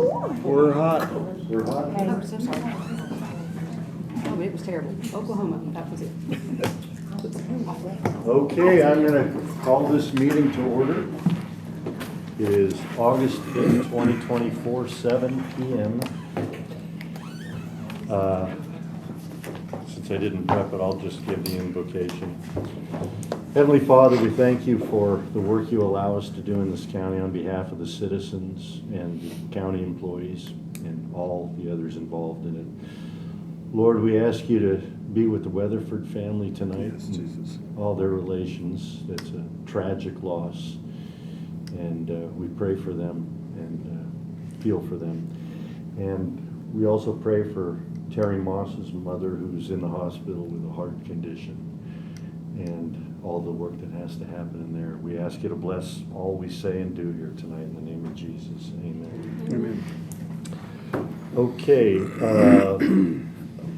We're hot. We're hot. Hey, I'm so sorry. Oh, it was terrible. Oklahoma, that was it. Okay, I'm going to call this meeting to order. It is August 5th, 2024, 7 p.m. Since I didn't prep it, I'll just give the invocation. Heavenly Father, we thank you for the work you allow us to do in this county on behalf of the citizens and the county employees and all the others involved in it. Lord, we ask you to be with the Weatherford family tonight. Yes, Jesus. All their relations. It's a tragic loss. And we pray for them and feel for them. And we also pray for Terry Moss's mother, who's in the hospital with a heart condition, and all the work that has to happen in there. We ask you to bless all we say and do here tonight in the name of Jesus. Amen. Amen. Okay,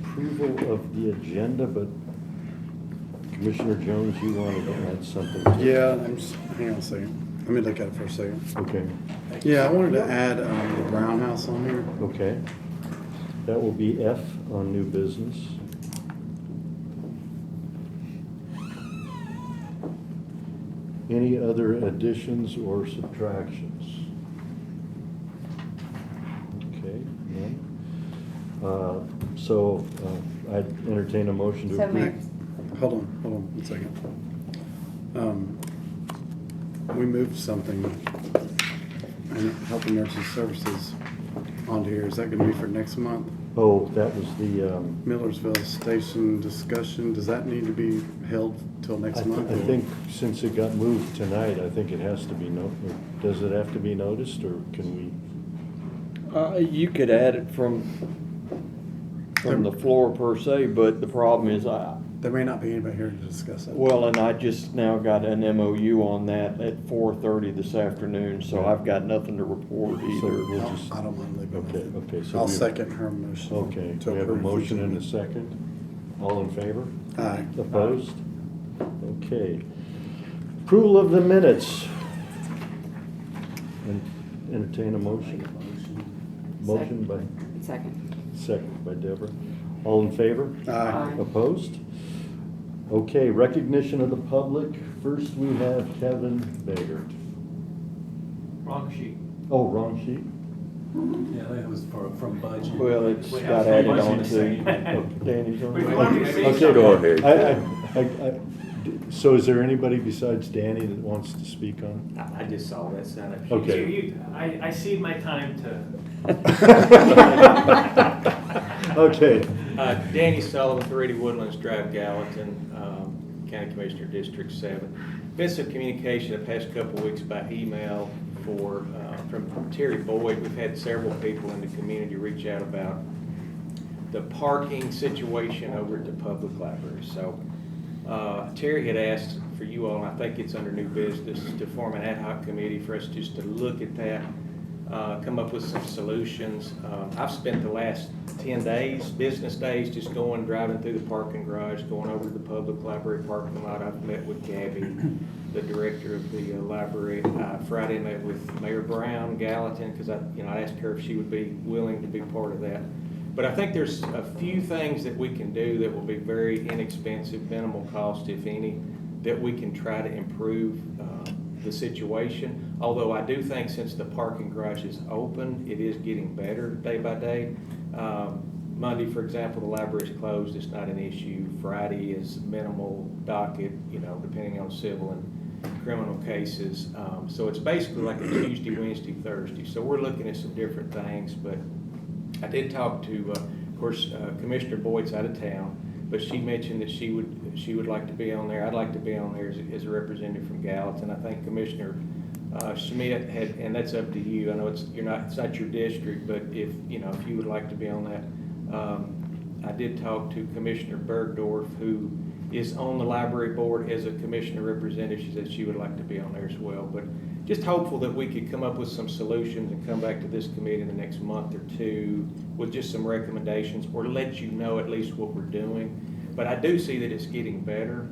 approval of the agenda, but Commissioner Jones, you wanted to add something? Yeah, hang on a second. Let me look at it for a second. Okay, Yeah, I wanted to add the Brown House on here. okay. That will be F on new business. Any other additions or subtractions? Okay, none. So I'd entertain a motion to So approve. moved. Hold on 1 second. We moved something in Health and Emergency Services onto here. Is that going to be for next month? Oh, that was the, Millersville Station discussion. Does that need to be held till next month? I think since it got moved tonight, I think it has to be does it have to be noticed, or can we? You could add it from the floor per se, but the problem is There may not be anybody here to discuss it. well, and I just now got an MOU on that at 4:30 this afternoon, so I've got nothing to report So either. we'll just, I don't mind leaving okay, it. okay. So I'll we- second her motion. Okay, to we have a approve. motion and a second. All in favor? Aye. Opposed? Okay. Approval of the minutes. Entertain a motion. Motion by, Second. second by Deborah. All in favor? Aye. Opposed? Okay, recognition of the public. First, we have Kevin Baggert. Wrong sheet. Oh, wrong sheet? Yeah, that was from budget. Well, it's We got have added budget on the to same. Danny's on We it. wanted to see Okay, something. go ahead. So is there anybody besides Danny that wants to speak on? I just saw that Senate. Okay. I cede my time to. Okay. Danny Sullivan, 30 Woodlands Drive, Gallatin, County Commissioner, District 7. Been some communication the past couple of weeks by email from Terry Boyd. We've had several people in the community reach out about the parking situation over at the public library. So Terry had asked for you all, and I think it's under new business, to form an ad hoc committee for us just to look at that, come up with some solutions. I've spent the last 10 days, business days, just driving through the parking garage, going over to the public library parking lot. I've met with Gabby, the director of the library. Friday, I met with Mayor Brown, Gallatin, because I asked her if she would be willing to be part of that. But I think there's a few things that we can do that will be very inexpensive, minimal cost, if any, that we can try to improve the situation. Although I do think since the parking garage is open, it is getting better day by day. Monday, for example, the library is closed. It's not an issue. Friday is minimal docket, depending on civil and criminal cases. So it's basically like a Tuesday, Wednesday, Thursday. So we're looking at some different things, but I did talk to, of course, Commissioner Boyd's out of town, but she mentioned that she would like to be on there. I'd like to be on there as a representative from Gallatin. I think Commissioner Schmidt had, and that's up to you. I know it's not your district, but if you would like to be on that, I did talk to Commissioner Bergdorf, who is on the library board as a commissioner representative. She said she would like to be on there as well. But just hopeful that we could come up with some solutions and come back to this committee in the next month or two with just some recommendations, or let you know at least what we're doing. But I do see that it's getting better,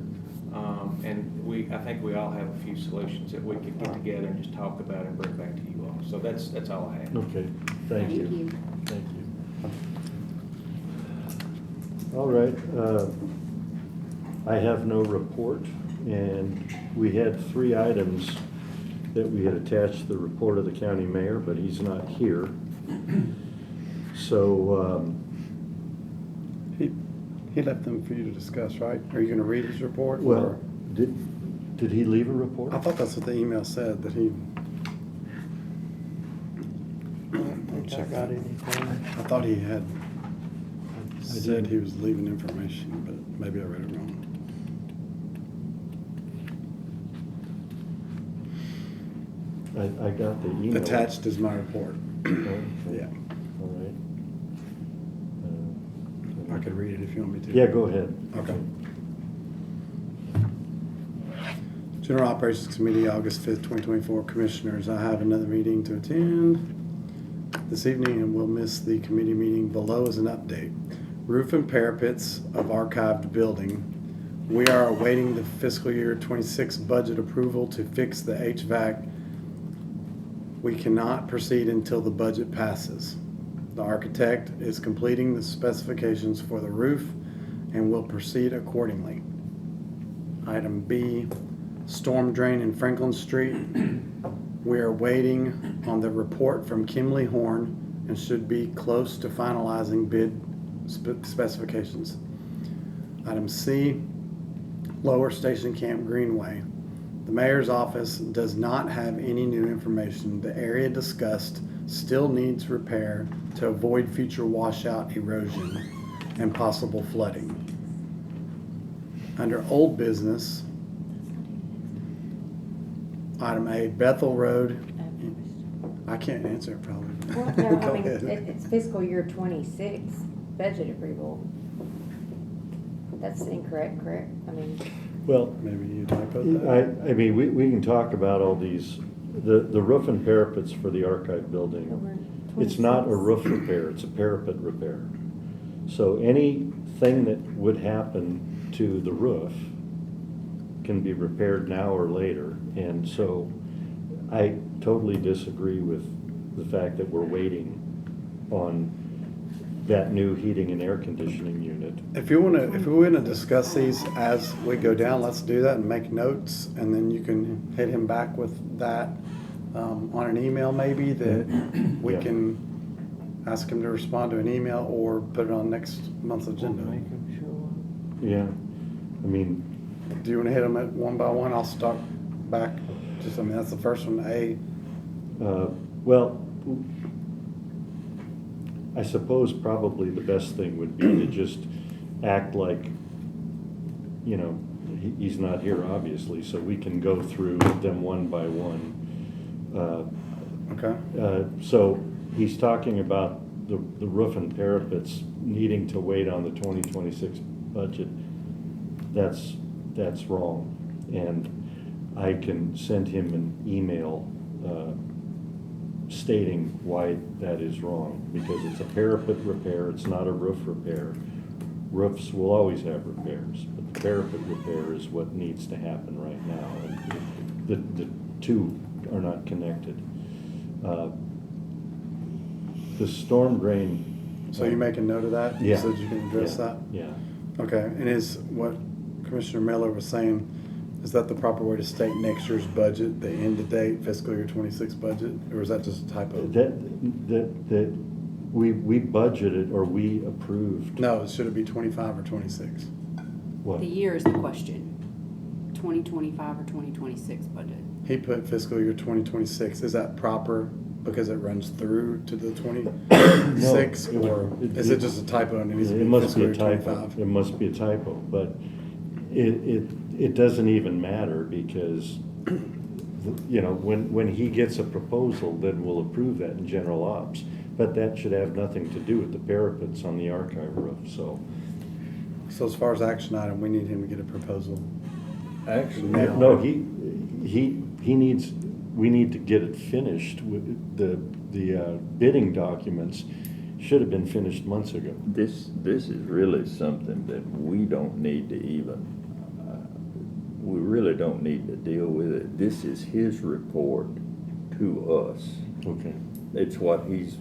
and I think we all have a few solutions that we could get together and just talk about and bring back to you all. So that's all I have. Okay. Thank you. Thank you. Thank you. All right, I have no report, and we had 3 items that we had attached to the report of the county mayor, but he's not here. So, He left them for you to discuss, right? Are you gonna read his report? well, or- did he leave a report? I thought that's what the email said, that he, I got anything. I thought he had said didn't. he was leaving information, but maybe I read it wrong. I got the email. Attached is my report. Okay. Yeah, All right. I could read it if you want me to. Yeah, go ahead. Okay. General Operations Committee, August 5th, 2024. Commissioners, I have another meeting to attend this evening and will miss the committee meeting. Below is an update. Roof and parapets of archived building. We are awaiting the fiscal year 26 budget approval to fix the HVAC. We cannot proceed until the budget passes. The architect is completing the specifications for the roof and will proceed accordingly. Item B, storm drain in Franklin Street. We are waiting on the report from Kimley Horn and should be close to finalizing bid specifications. Item C, Lower Station Camp Greenway. The mayor's office does not have any new information. The area discussed still needs repair to avoid future washout erosion and possible flooding. Under old business, item A, Bethel Road. I can't answer it probably. Well, no, Go I mean, ahead. it's fiscal year 26 budget approval. That's incorrect, correct? I mean, Well, Maybe you typoed that? I mean, we can talk about all these, the roof and parapets for the archive building. over It's not a 26. roof repair, it's a parapet repair. So anything that would happen to the roof can be repaired now or later. And so I totally disagree with the fact that we're waiting on that new heating and air conditioning unit. If we wanna discuss these as we go down, let's do that and make notes, and then you can hit him back with that, on an email maybe, that we Yeah. can ask him to respond to an email or put it on next month's agenda. Make 'em show up. Yeah, I mean, Do you wanna hit them at one by one? I'll start back, that's the first one, A. well, I suppose probably the best thing would be to just act like, you know, he's not here, obviously, so we can go through them one by one. Okay, So he's talking about the roof and parapets needing to wait on the 2026 budget. That's wrong. And I can send him an email stating why that is wrong, because it's a parapet repair, it's not a roof repair. Roofs will always have repairs, but the parapet repair is what needs to happen right now. And the two are not connected. The storm drain. so you make a note of that? Yeah. So that you can address Yeah, that? Yeah. Okay, and is what Commissioner Miller was saying, is that the proper way to state next year's budget, the end of date fiscal year 26 budget, or is that just a typo? That we budgeted or we approved. No, should it be 25 or 26? What? The year is the question. 2025 or 2026 budget. He put fiscal year 2026, is that proper because it runs through to the 26? No, Or is it just a typo and it needs to It be must fiscal be year a typo. 25? It must be a typo, but it doesn't even matter because, you know, when he gets a proposal, then we'll approve that in general ops. But that should have nothing to do with the parapets on the archive roof, so. So as far as action item, we need him to get a proposal. Actually, Now. no, he needs, we need to get it finished. With the bidding documents should have been finished months ago. This is really something that we don't need to even, we really don't need to deal with it. This is his report to us. Okay. It's what he's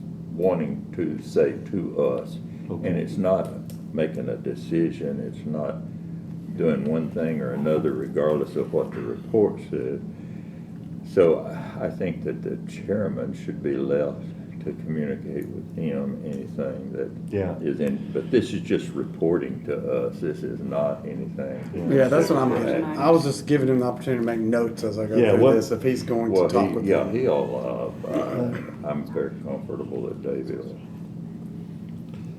wanting to say to us. Okay. And it's not making a decision, it's not doing one thing or another regardless of what the report said. So I think that the chairman should be left to communicate with him anything that Yeah. is in, but this is just reporting to us, this is not anything. Yeah, that's what I'm Yeah. getting. I was just giving him the opportunity to make notes as I go Yeah, through what- this, if he's going to Well, talk with yeah, them. I'm very comfortable that David will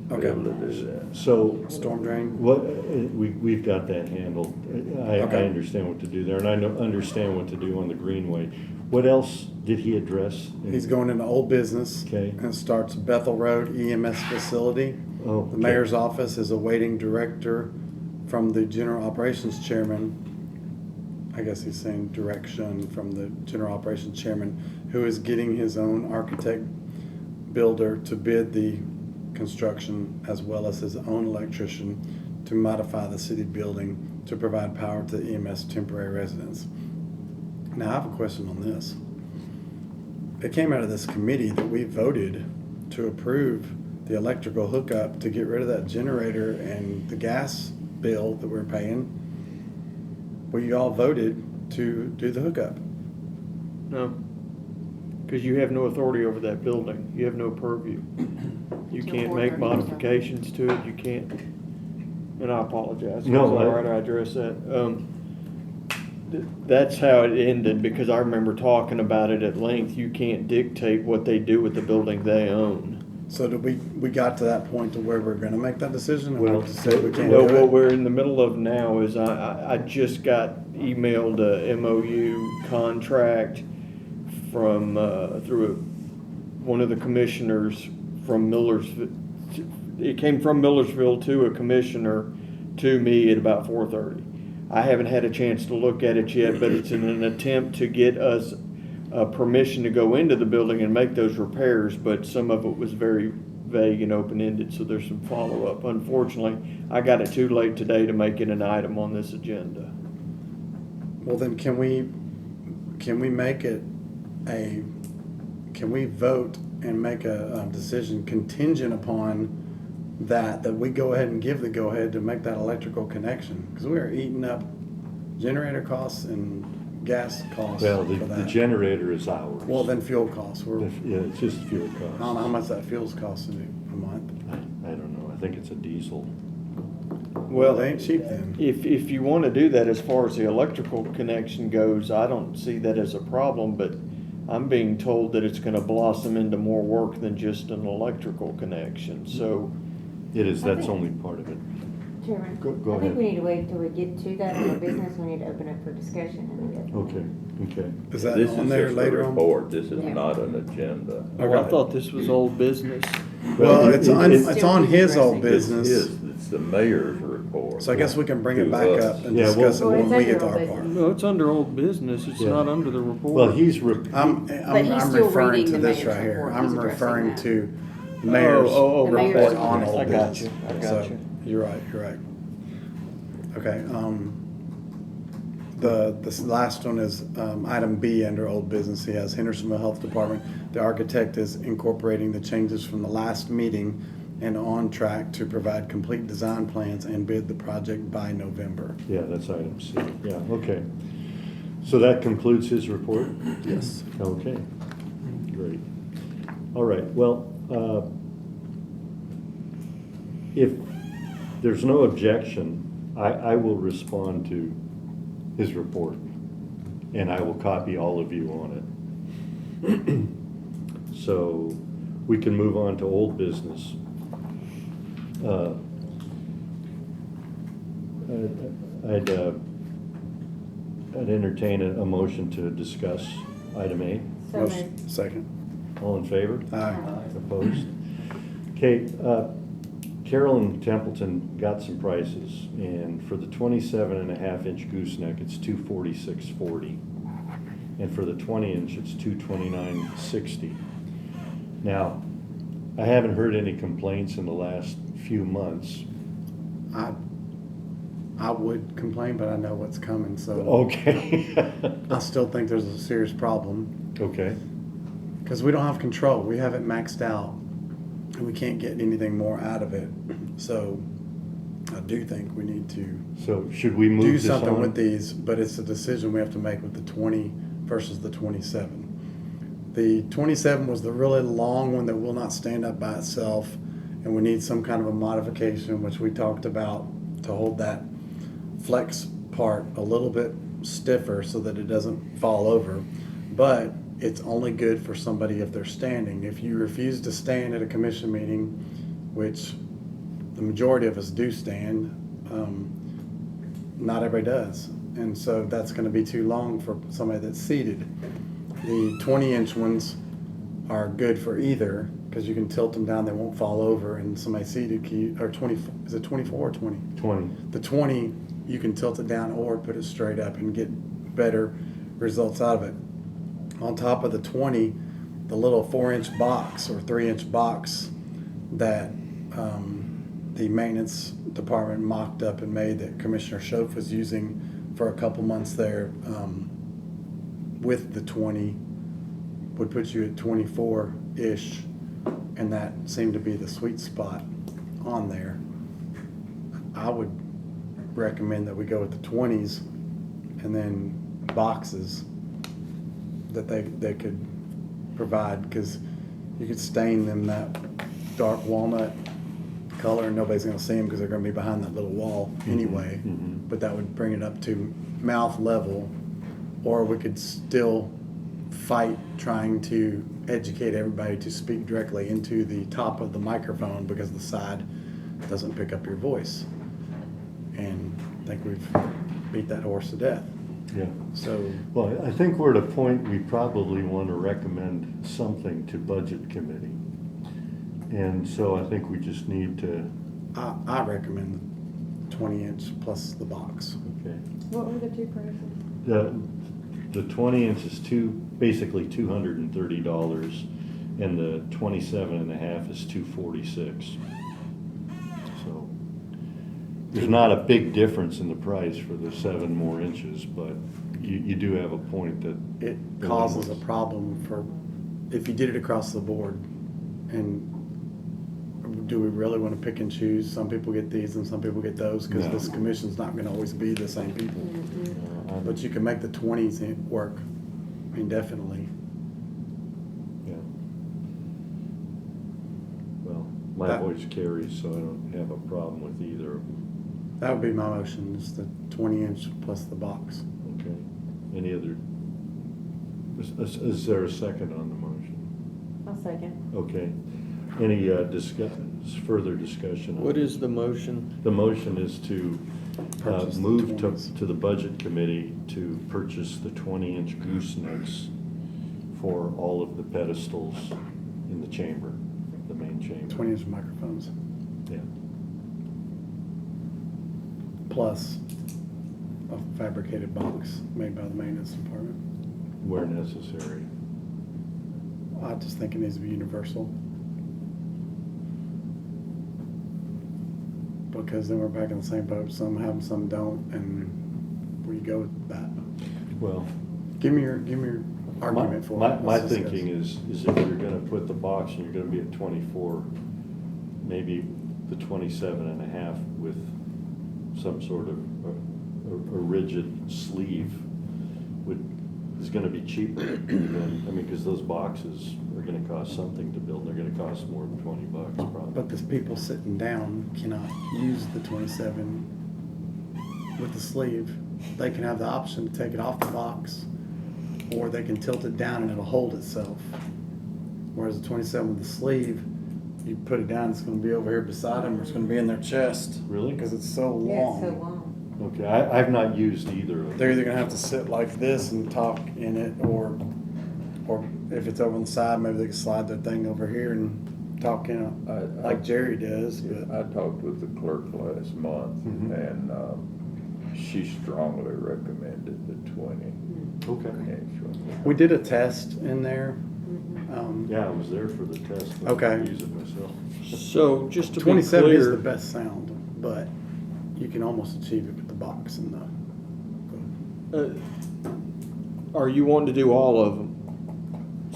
be Okay. able to do that. So, Storm drain? what, we've got that handled. I Okay. understand what to do there, and I understand what to do on the Greenway. What else did he address? He's going into old business. Okay. And starts Bethel Road EMS facility. Oh, The okay. mayor's office is awaiting director from the general operations chairman. I guess he's saying direction from the general operations chairman, who is getting his own architect builder to bid the construction as well as his own electrician to modify the city building to provide power to EMS temporary residents. Now, I have a question on this. It came out of this committee that we voted to approve the electrical hookup to get rid of that generator and the gas bill that we're paying. Well, you all voted to do the hookup. No, because you have no authority over that building. You have no purview. You Till can't 4:30 make or modifications to it, you can't, and I apologize. No, Was it all right I address that? That's how it ended, because I remember talking about it at length. You can't dictate what they do with the building they own. So did we got to that point to where we're gonna make that decision? And Well, we just said we can't No, do what it? we're in the middle of now is I just got emailed a MOU contract from, through one of the commissioners from Millersville. It came from Millersville to a commissioner to me at about 4:30. I haven't had a chance to look at it yet, but it's in an attempt to get us permission to go into the building and make those repairs, but some of it was very vague and open-ended, so there's some follow-up. Unfortunately, I got it too late today to make it an item on this agenda. Well, then can we make it can we vote and make a decision contingent upon that we go ahead and give the go-ahead to make that electrical connection? Because we are eating up generator costs and gas costs Well, for the that. generator is ours. Well, then fuel costs. Yeah, it's just fuel I don't know costs. how much that fuel's costing a month. I don't know, I think it's a diesel. Well, they ain't cheap then. If you want to do that as far as the electrical connection goes, I don't see that as a problem, but I'm being told that it's gonna blossom into more work than just an electrical connection, so. It is, that's only part of it. Chairman, Go I ahead. think we need to wait until we get to that in our business. We need to open it for discussion and then go. Okay, okay. Is that This on is there just a later on? report, this is Yeah. not an agenda. Oh, I thought this was old business. Well, it's on Still his old interesting. business. It's the mayor's report. So I guess we can bring it To back us. up and Yeah, discuss it well- when Well, we it's get to under our old part. business. No, it's under old business, it's Yeah. not under the report. Well, he's, I'm he's still referring reading to the this mayor's right here. report. I'm He's addressing referring that. to mayor's The mayor's report report. on I old got business. you, I So, got you. You're right. Okay, this last one is, item B under old business. He has Hendersonville Health Department. The architect is incorporating the changes from the last meeting and on track to provide complete design plans and bid the project by November. yeah, that's item C, yeah, okay. So that concludes his report? Yes. Okay, great. All right, well, if there's no objection, I will respond to his report, and I will copy all of you on it. So we can move on to old business. I'd entertain a motion to discuss item A. So Motion- moved. Second. All in favor? Aye. Opposed? Okay, Carolyn Templeton got some prices, and for the 27.5-inch gooseneck, it's $246.40. And for the 20-inch, it's $229.60. Now, I haven't heard any complaints in the last few months. I would complain, but I know what's coming, so Okay. I still think there's a serious problem Okay, because we don't have control. We have it maxed out and we can't get anything more out of it. So I do think we need to So should we move do this something on? with these, but it's a decision we have to make with the 20 versus the 27. The 27 was the really long one that will not stand up by itself, and we need some kind of a modification, which we talked about, to hold that flex part a little bit stiffer so that it doesn't fall over. But it's only good for somebody if they're standing. If you refuse to stand at a commission meeting, which the majority of us do stand, not everybody does. And so that's going to be too long for somebody that's seated. The 20-inch ones are good for either, because you can tilt them down, they won't fall over, and somebody seated or 20, is it 24 or 20? 20. The 20, you can tilt it down or put it straight up and get better results out of it. On top of the 20, the little 4-inch box or 3-inch box that the maintenance department mocked up and made that Commissioner Schoaf was using for a couple months there, with the 20 would put you at 24-ish, and that seemed to be the sweet spot on there. I would recommend that we go with the 20s and then boxes that they could provide, because you could stain them that dark walnut color and nobody's going to see them because they're going to be behind that little wall anyway. Mhm. But that would bring it up to mouth level, or we could still fight trying to educate everybody to speak directly into the top of the microphone, because the side doesn't pick up your voice. And I think we've beat that horse to death. Yeah. So Well, I think we're at a point we probably want to recommend something to Budget Committee. And so I think we just need to, I recommend 20-inch plus the box. okay. What were the two prices? The 20-inch is basically $230, and the 27.5 is $246. So there's not a big difference in the price for the 7 more inches, but you do have a point that It causes a problem for, if you did it across the board. And do we really want to pick and choose? Some people get these and some people get those, because No. this commission's not going to always be the same people. But you can make the 20s work indefinitely. Yeah. Well, my That- voice carries, so I don't have a problem with either. That would be my motion, is the 20-inch plus the box. Okay. Any other, is there a second on the motion? I'll second. Okay. Any further discussion? on What it? is the motion? The motion is to Purchase the move 20s. to the Budget Committee to purchase the 20-inch goosenecks for all of the pedestals in the chamber, the main chamber. 20-inch microphones, Yeah. plus a fabricated box made by the maintenance department. Where necessary. I just think it needs to be universal. Because then we're back in the same boat. Some have them, some don't, and we go with that. Well, Give me your argument for it. my Let's discuss. thinking is if you're gonna put the box and you're gonna be at 24, maybe the 27.5 with some sort of a rigid sleeve is gonna be cheaper than, because those boxes are gonna cost something to build. They're gonna cost more than $20 probably. But the people sitting down cannot use the 27 with the sleeve. They can have the option to take it off the box, or they can tilt it down and it'll hold itself. Whereas the 27 with the sleeve, you put it down, it's gonna be over here beside them, or it's gonna be in their chest. Really? Because it's so long. Yeah, it's so long. Okay, I've not used either of them. They're either gonna have to sit like this and talk in it, or if it's over on the side, maybe they can slide their thing over here and talk in it, like Jerry does, but. I talked with the clerk last month, Mhm. and she strongly recommended the 20 Okay. inch one. We did a test in there. Yeah, I was there for the test. but I Okay. didn't use it myself. So just to be 27 is the clear, best sound, but you can almost achieve it with the box and the. are you wanting to do all of them?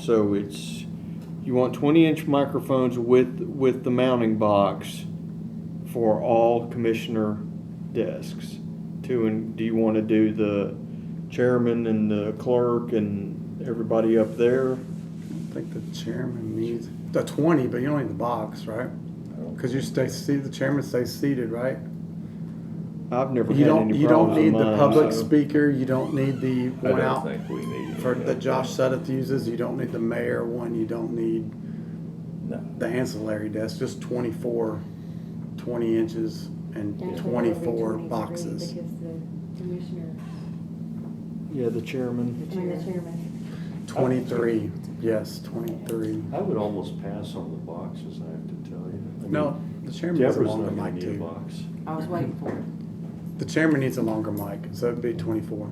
So it's You want 20-inch microphones with the mounting box for all commissioner desks. Do you want to do the chairman and the clerk and everybody up there? I think the chairman needs the 20, but you don't need the box, right? Because the chairman stays seated, right? I've never You had don't, any you don't problems need with the mine, public so- speaker, you don't need the I one don't out think we need. for any that of Josh Suddeth uses, you don't need the mayor one, you don't need No. the ancillary desk, just 24, 20 inches and Don't you think it'll be 24 23 boxes. Because the commissioner, Yeah, the chairman. I mean, the chairman. 23, yes, 23. I would almost pass on the boxes, I have to tell you. I mean, No, the chairman needs a Deborah's longer not gonna mic need a too. box. I was waiting for it. The chairman needs a longer mic, so it'd be 24.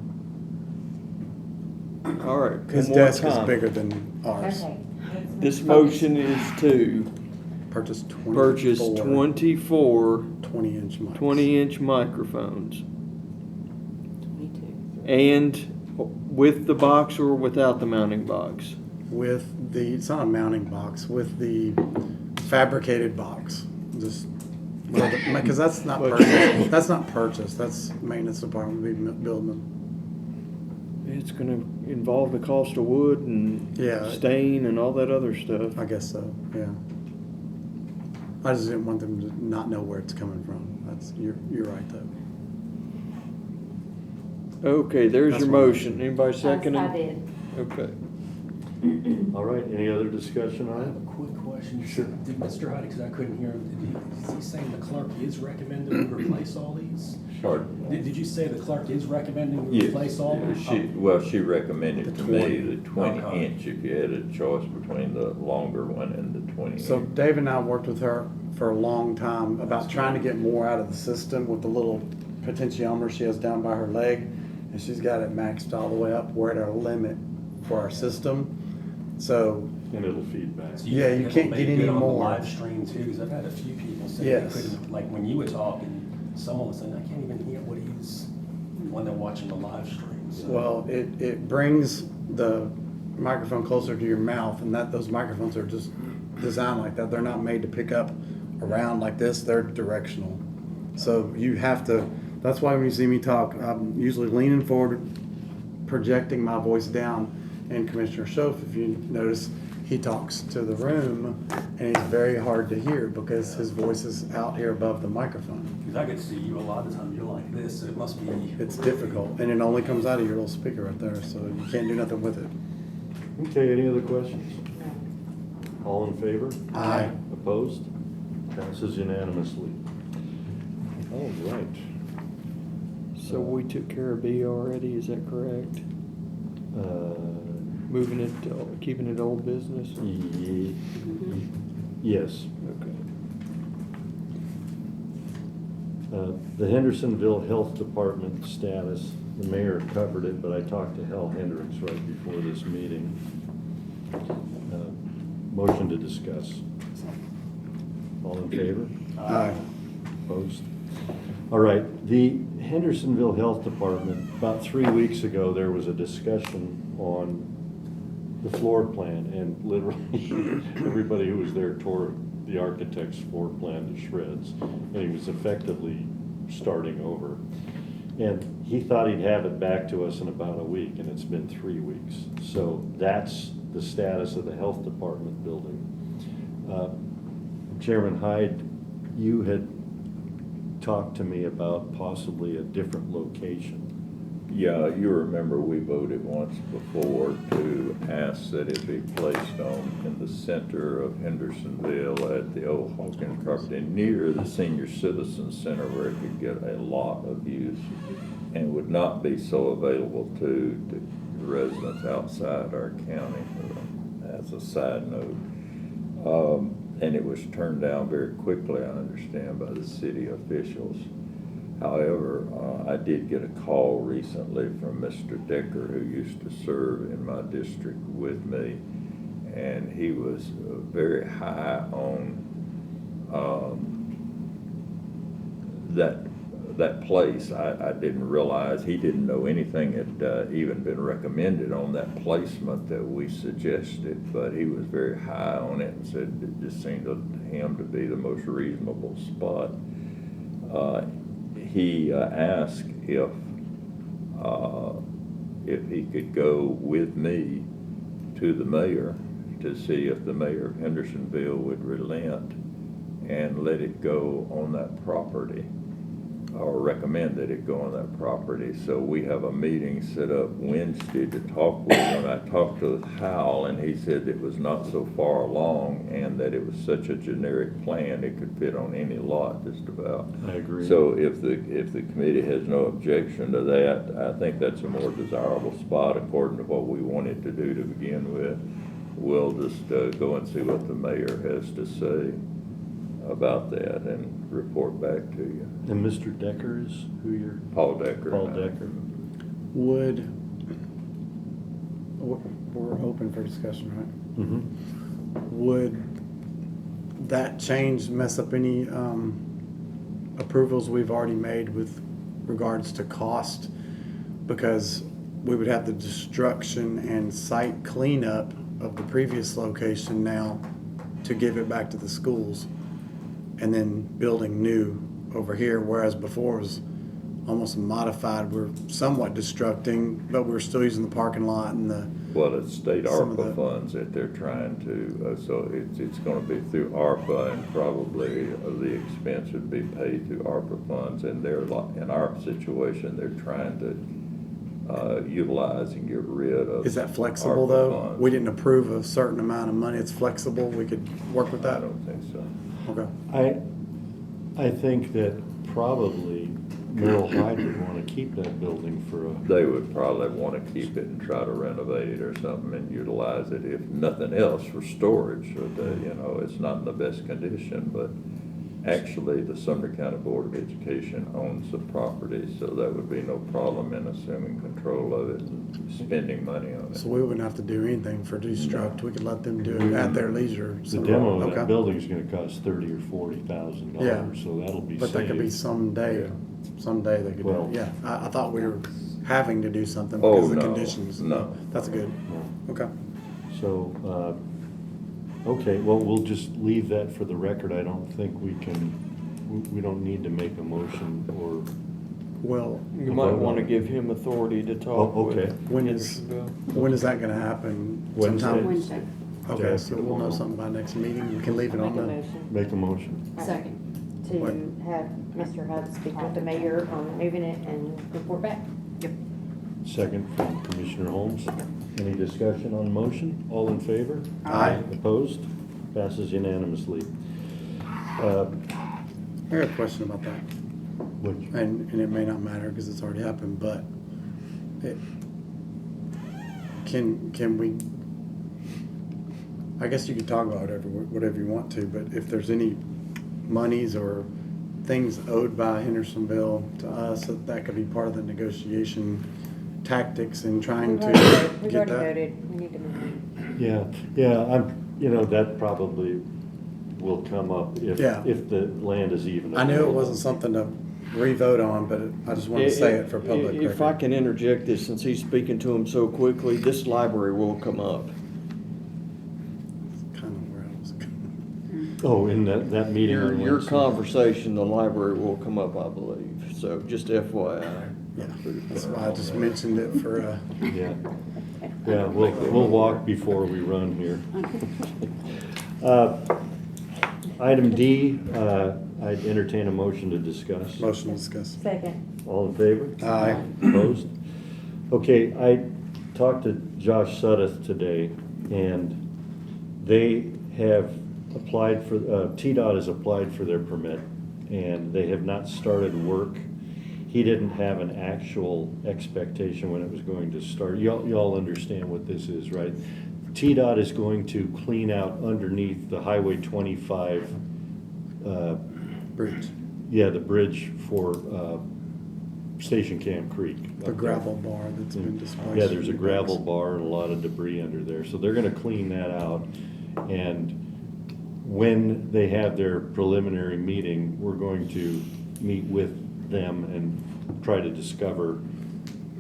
All right, His one more desk is time. bigger than ours. Okay. This motion is to Purchase 24. purchase 24 20-inch mics. 20-inch microphones. 22. And with the box or without the mounting box? With the, it's not a mounting box, with the fabricated box. Just, because that's not purchased. That's not purchased. That's maintenance department will be building them. It's gonna involve the cost of wood and Yeah. stain and all that other stuff. I guess so, yeah. I just didn't want them to not know where it's coming from. You're right though. Okay, there's That's your what I- motion. Anybody second it? I did. Okay. All right, any other discussion I on have it? a quick question. Sure. Did Mr. Heide, because I couldn't hear him, is he saying the clerk is recommending we replace all these? Pardon? Did you say the clerk is recommending we Yes. replace all of them? Well, she recommended The to me 20. the 20 Okay. inch if you had a choice between the longer one and the 20 So inch. Dave and I worked with her for a long time about trying to get more out of the system with the little potentiometer she has down by her leg. And she's got it maxed all the way up. We're at our limit for our system. So, And it'll feed back. So Yeah, you think can't it'll get make any good on the more. live stream too, because I've had a few people say they Yes. couldn't, like when you were talking, someone was saying, I can't even hear what he's, when they're watching the live stream, so. well, it brings the microphone closer to your mouth, and those microphones are just designed like that. They're not made to pick up around like this. They're directional. So you have to, that's why when you see me talk, I'm usually leaning forward, projecting my voice down. And Commissioner Schoaf, if you notice, he talks to the room, and he's very hard to hear because his voice is out here above the microphone. Because I could see you a lot of times, you're like this, so it must be. It's difficult, and it only comes out of your little speaker right there, so you can't do nothing with it. Okay, any other questions? All in favor? Aye. Opposed? Passes unanimously. All right. So we took care of B already, is that correct? Moving it, keeping it old business? Yes. Okay. The Hendersonville Health Department status, the mayor covered it, but I talked to Hal Hendricks right before this meeting. Motion to discuss. All in favor? Aye. Opposed? All right, the Hendersonville Health Department, about 3 weeks ago, there was a discussion on the floor plan, and literally, everybody who was there tore the architect's floor plan to shreds, and he was effectively starting over. And he thought he'd have it back to us in about a week, and it's been 3 weeks. So that's the status of the health department building. Chairman Hyde, you had talked to me about possibly a different location. Yeah, you remember we voted once before to ask that it be placed in the center of Hendersonville at the old Hawkins property, near the senior citizen center where it could get a lot of use and would not be so available to residents outside our county, as a side note. And it was turned down very quickly, I understand, by the city officials. However, I did get a call recently from Mr. Decker, who used to serve in my district with me, and he was very high on that that place. I didn't realize, he didn't know anything had even been recommended on that placement that we suggested, but he was very high on it and said it just seemed to him to be the most reasonable spot. He asked if he could go with me to the mayor to see if the mayor of Hendersonville would relent and let it go on that property, or recommend that it go on that property. So we have a meeting set up Wednesday to talk with him. I talked to Hal, and he said it was not so far along, and that it was such a generic plan, it could fit on any lot just about. I agree. So if the committee has no objection to that, I think that's a more desirable spot according to what we wanted to do to begin with. We'll just go and see what the mayor has to say about that and report back to you. And Mr. Decker is who you're? Paul Decker. Paul Decker. We're open for discussion, right? Mm-hmm. Would that change, mess up any approvals we've already made with regards to cost? Because we would have the destruction and site cleanup of the previous location now to give it back to the schools, and then building new over here, whereas before it was almost modified. We're somewhat destructing, but we're still using the parking lot and the. Well, it's state Some of ARPA the- funds that they're trying to, so it's gonna be through ARPA, and probably the expense would be paid through ARPA funds, and they're like, in our situation, they're trying to utilize and get rid of. Is that flexible ARPA though? funds. We didn't approve a certain amount of money. It's flexible. We could work with I that. don't think so. Okay. I think that probably Merrill Hyde would want to keep that building for a, They would probably want to keep it and try to renovate it or something and utilize it, if nothing else, for storage. So that, you know, it's not in the best condition, but actually the Sumner County Board of Education owns the property, so that would be no problem in assuming control of it and spending money on it. So we wouldn't have to do anything for destruct. We could let them do it at their leisure. the So- demo of okay. that building's gonna cost $30,000 or $40,000, Yeah. so that'll be But that could be saved. someday they could do Well- it. Yeah, I thought we were having to do something Oh, because of the no, conditions. no. That's good. No. Okay. So, okay, well, we'll just leave that for the record. I don't think we can, we don't need to make a motion or, Well, You might want to give him authority to talk Oh, with okay. when is that gonna happen? Wednesday. Sometime? Wednesday. Okay, so Yeah. we'll know something by next meeting. We can leave it Make on a the. motion make a motion. Second. to What? have Mr. Hub speak with the mayor on moving it and report back. Yep. Second from Commissioner Holmes. Any discussion on the motion? All in favor? Aye. Opposed? Passes unanimously. I got a question about that. Which, And it may not matter because it's already happened, but can we, I guess you could talk about whatever you want to, but if there's any monies or things owed by Hendersonville to us, that could be part of the negotiation tactics in trying to We've get already that. voted, we need to move on. yeah, that probably will come up Yeah. if the land is even. I knew it available. wasn't something to re-vote on, but I just wanted to say it for public record. If I can interject this, since he's speaking to him so quickly, this library will come up. Kind of where I was going. Oh, in that meeting on Your Wednesday. conversation, the library will come up, I believe, so just FYI. Yeah, that's why I just mentioned it for, Yeah, yeah, we'll walk before we run here. Item D, I'd entertain a motion to discuss. motion to discuss. Second. All in favor? Aye. Opposed? Okay, I talked to Josh Suddeth today, and they have applied for, TDOT has applied for their permit, and they have not started work. He didn't have an actual expectation when it was going to start. Y'all understand what this is, right? TDOT is going to clean out underneath the Highway 25, Bridge, yeah, the bridge for Station Camp Creek. the gravel bar that's been displaced. Yeah, there's a gravel bar and a lot of debris under there. So they're gonna clean that out. And when they have their preliminary meeting, we're going to meet with them and try to discover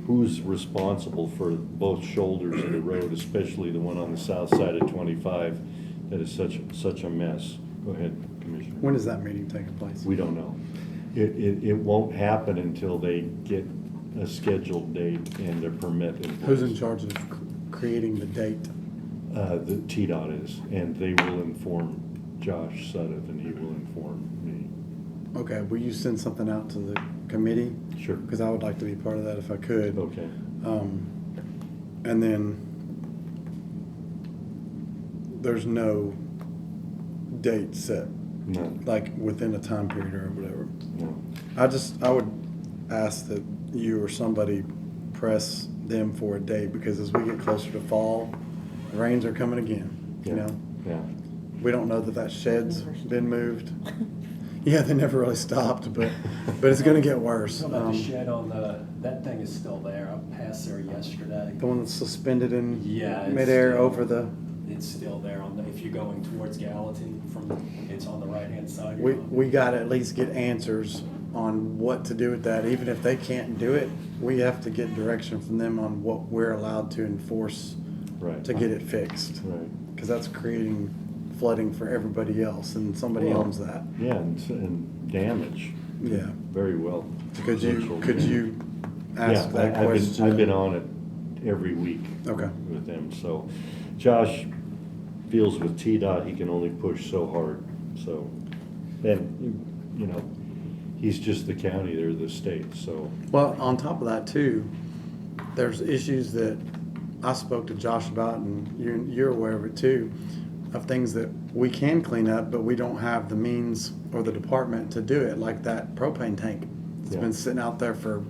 who's responsible for both shoulders of the road, especially the one on the south side of 25 that is such a mess. Go ahead, Commissioner. When is that meeting taking place? We don't know. It won't happen until they get a scheduled date and their permit in place. Who's in charge of creating the date? The TDOT is, and they will inform Josh Sudduth, and he will inform me. Okay, will you send something out to the committee? Sure. Because I would like to be part of that if I could. Okay. And then there's no date set, No, like within a time period or whatever. no. I would ask that you or somebody press them for a date, because as we get closer to fall, the rains are coming again, you Yeah. know? Yeah. We don't know that shed's been moved. Yeah, they never really stopped, but it's gonna get worse. Talking about the shed on that thing is still there. I passed there yesterday. The one that's suspended in Yeah, it's midair still- over the, It's still there if you're going towards Gallatin it's on the right-hand side. we gotta at least get answers on what to do with that. Even if they can't do it, we have to get direction from them on what we're allowed to enforce Right. to get it fixed. Right. Because that's creating flooding for everybody else, and somebody Well, owns that. Yeah, and damage. Yeah. Very well. Could you ask Yeah, that I've question? been on it every week. Okay. With them, so Josh feels with TDOT, he can only push so hard, so, and, you know, he's just the county, they're the state, so. Well, on top of that too, there's issues that I spoke to Josh about, and you're aware of it too, of things that we can clean up, but we don't have the means or the department to do it, like that propane tank. It's Yeah. been sitting out there for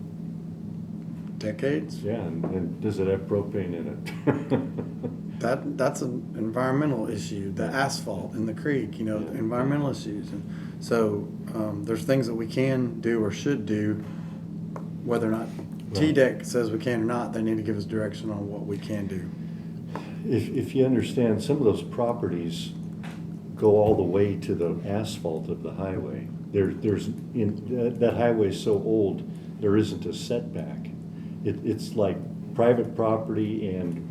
decades. Yeah, and does it have propane in it? That's an environmental issue, the asphalt in the creek, you know, Yeah. environmental issues. And so, there's things that we can do or should do, whether or not Right. TDEC says we can or not, they need to give us direction on what we can do. If you understand, some of those properties go all the way to the asphalt of the highway. That highway's so old, there isn't a setback. It's like private property and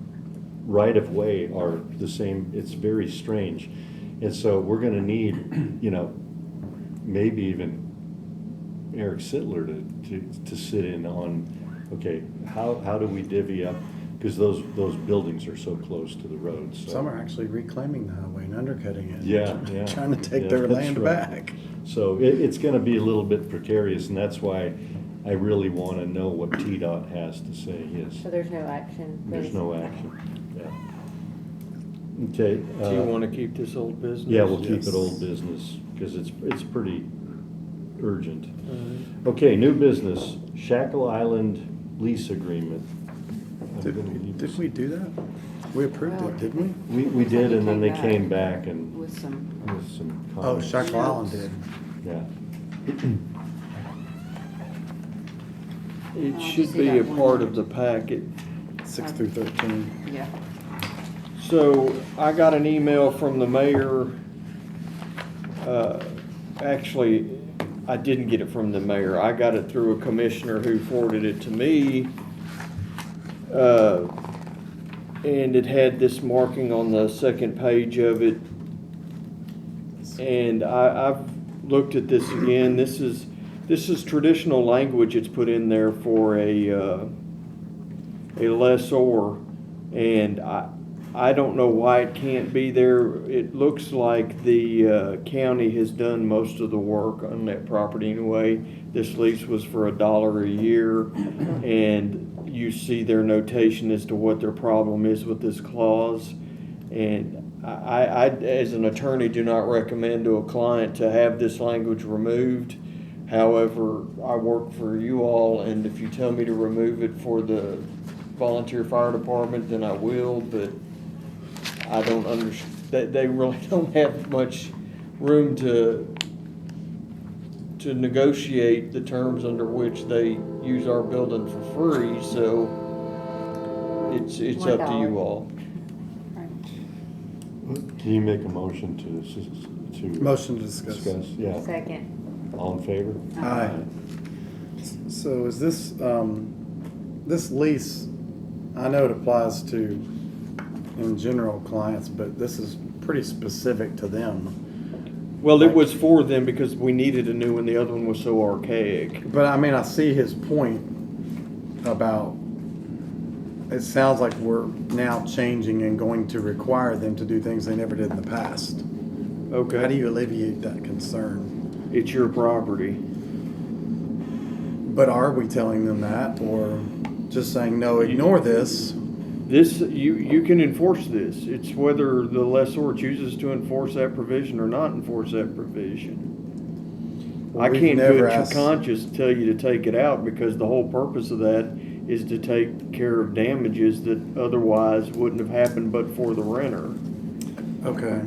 right-of-way are the same, it's very strange. And so we're gonna need, you know, maybe even Eric Sittler to sit in on, okay, how do we divvy up? Because those buildings are so close to the road, so. Some are actually reclaiming the highway and undercutting it. Yeah, yeah. Trying to take Yeah, their that's land right. back. So it's gonna be a little bit precarious, and that's why I really wanna know what TDOT has to say, yes. So there's no action? There's no action, yeah. Okay. Do you want to keep this old business? Yeah, we'll keep Yes. it old business, because it's pretty urgent. Okay, new business, Shackle Island lease agreement. I'm gonna leave Did this- we do that? We approved Well, it, didn't we? We did, and then they Came came back back and with some, with some Oh, comments. Shackle Island did. Yeah. It I'll should just be see a that part one. of the packet. 6 through 13. yeah. So I got an email from the mayor. Actually, I didn't get it from the mayor. I got it through a commissioner who forwarded it to me. And it had this marking on the second page of it. And I've looked at this again. This is traditional language it's put in there for a lessor. And I don't know why it can't be there. It looks like the county has done most of the work on that property anyway. This lease was for $1 a year, and you see their notation as to what their problem is with this clause. And I, as an attorney, do not recommend to a client to have this language removed. However, I work for you all, and if you tell me to remove it for the volunteer fire department, then I will, but I don't understand, they really don't have much room to negotiate the terms under which they use our building for free, so it's up to you $1. all. Right. Can you make a motion to? Motion to discuss. Yeah, Second. all in favor? Aye. So is this, this lease, I know it applies to, in general, clients, but this is pretty specific to them. Well, it was for them because we needed a new one. The other one was so archaic. But I mean, I see his point about, it sounds like we're now changing and going to require them to do things they never did in the past. Okay. How do you alleviate that concern? It's your property. But are we telling them that, or just saying, no, ignore this? This, you can enforce this. It's whether the lessor chooses to enforce that provision or not enforce that provision. Well, I we've can't never do it your asked- conscience to tell you to take it out because the whole purpose of that is to take care of damages that otherwise wouldn't have happened but for the renter. Okay.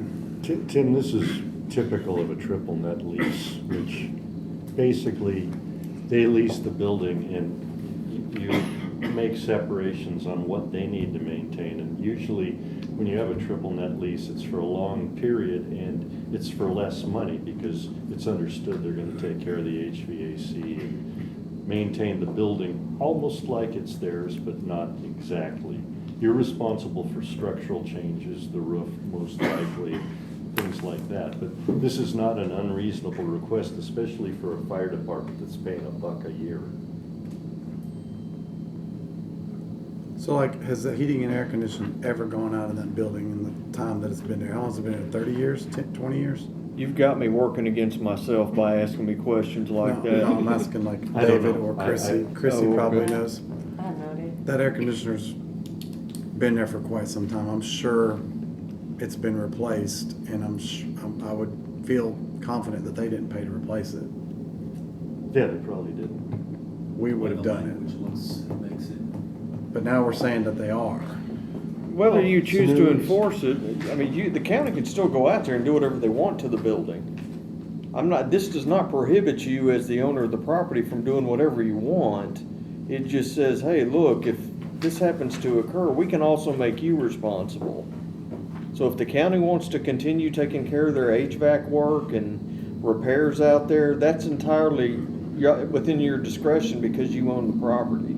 Tim, this is typical of a triple net lease, which basically they lease the building and you make separations on what they need to maintain. And usually when you have a triple net lease, it's for a long period and it's for less money because it's understood they're going to take care of the HVAC and maintain the building almost like it's theirs, but not exactly. You're responsible for structural changes, the roof most likely, things like that. But this is not an unreasonable request, especially for a fire department that's paying $1 a year. So like, has the heating and air conditioning ever gone out of that building in the time that it's been there? How long has it been there? 30 years, 10, 20 years? You've got me working against myself by asking me questions like No, that. no, I'm asking like I don't David know. or Chrissy. I- Chrissy Oh, probably okay. knows. I don't know, dude. That air conditioner's been there for quite some time. I'm sure it's been replaced, and I would feel confident that they didn't pay to replace it. Yeah, they probably didn't. We would have The done language makes it. it. But now we're saying that they are. Whether you choose to Snooze. enforce it, I mean, the county can still go out there and do whatever they want to the building. This does not prohibit you as the owner of the property from doing whatever you want. It just says, hey, look, if this happens to occur, we can also make you responsible. So if the county wants to continue taking care of their HVAC work and repairs out there, that's entirely within your discretion because you own the property.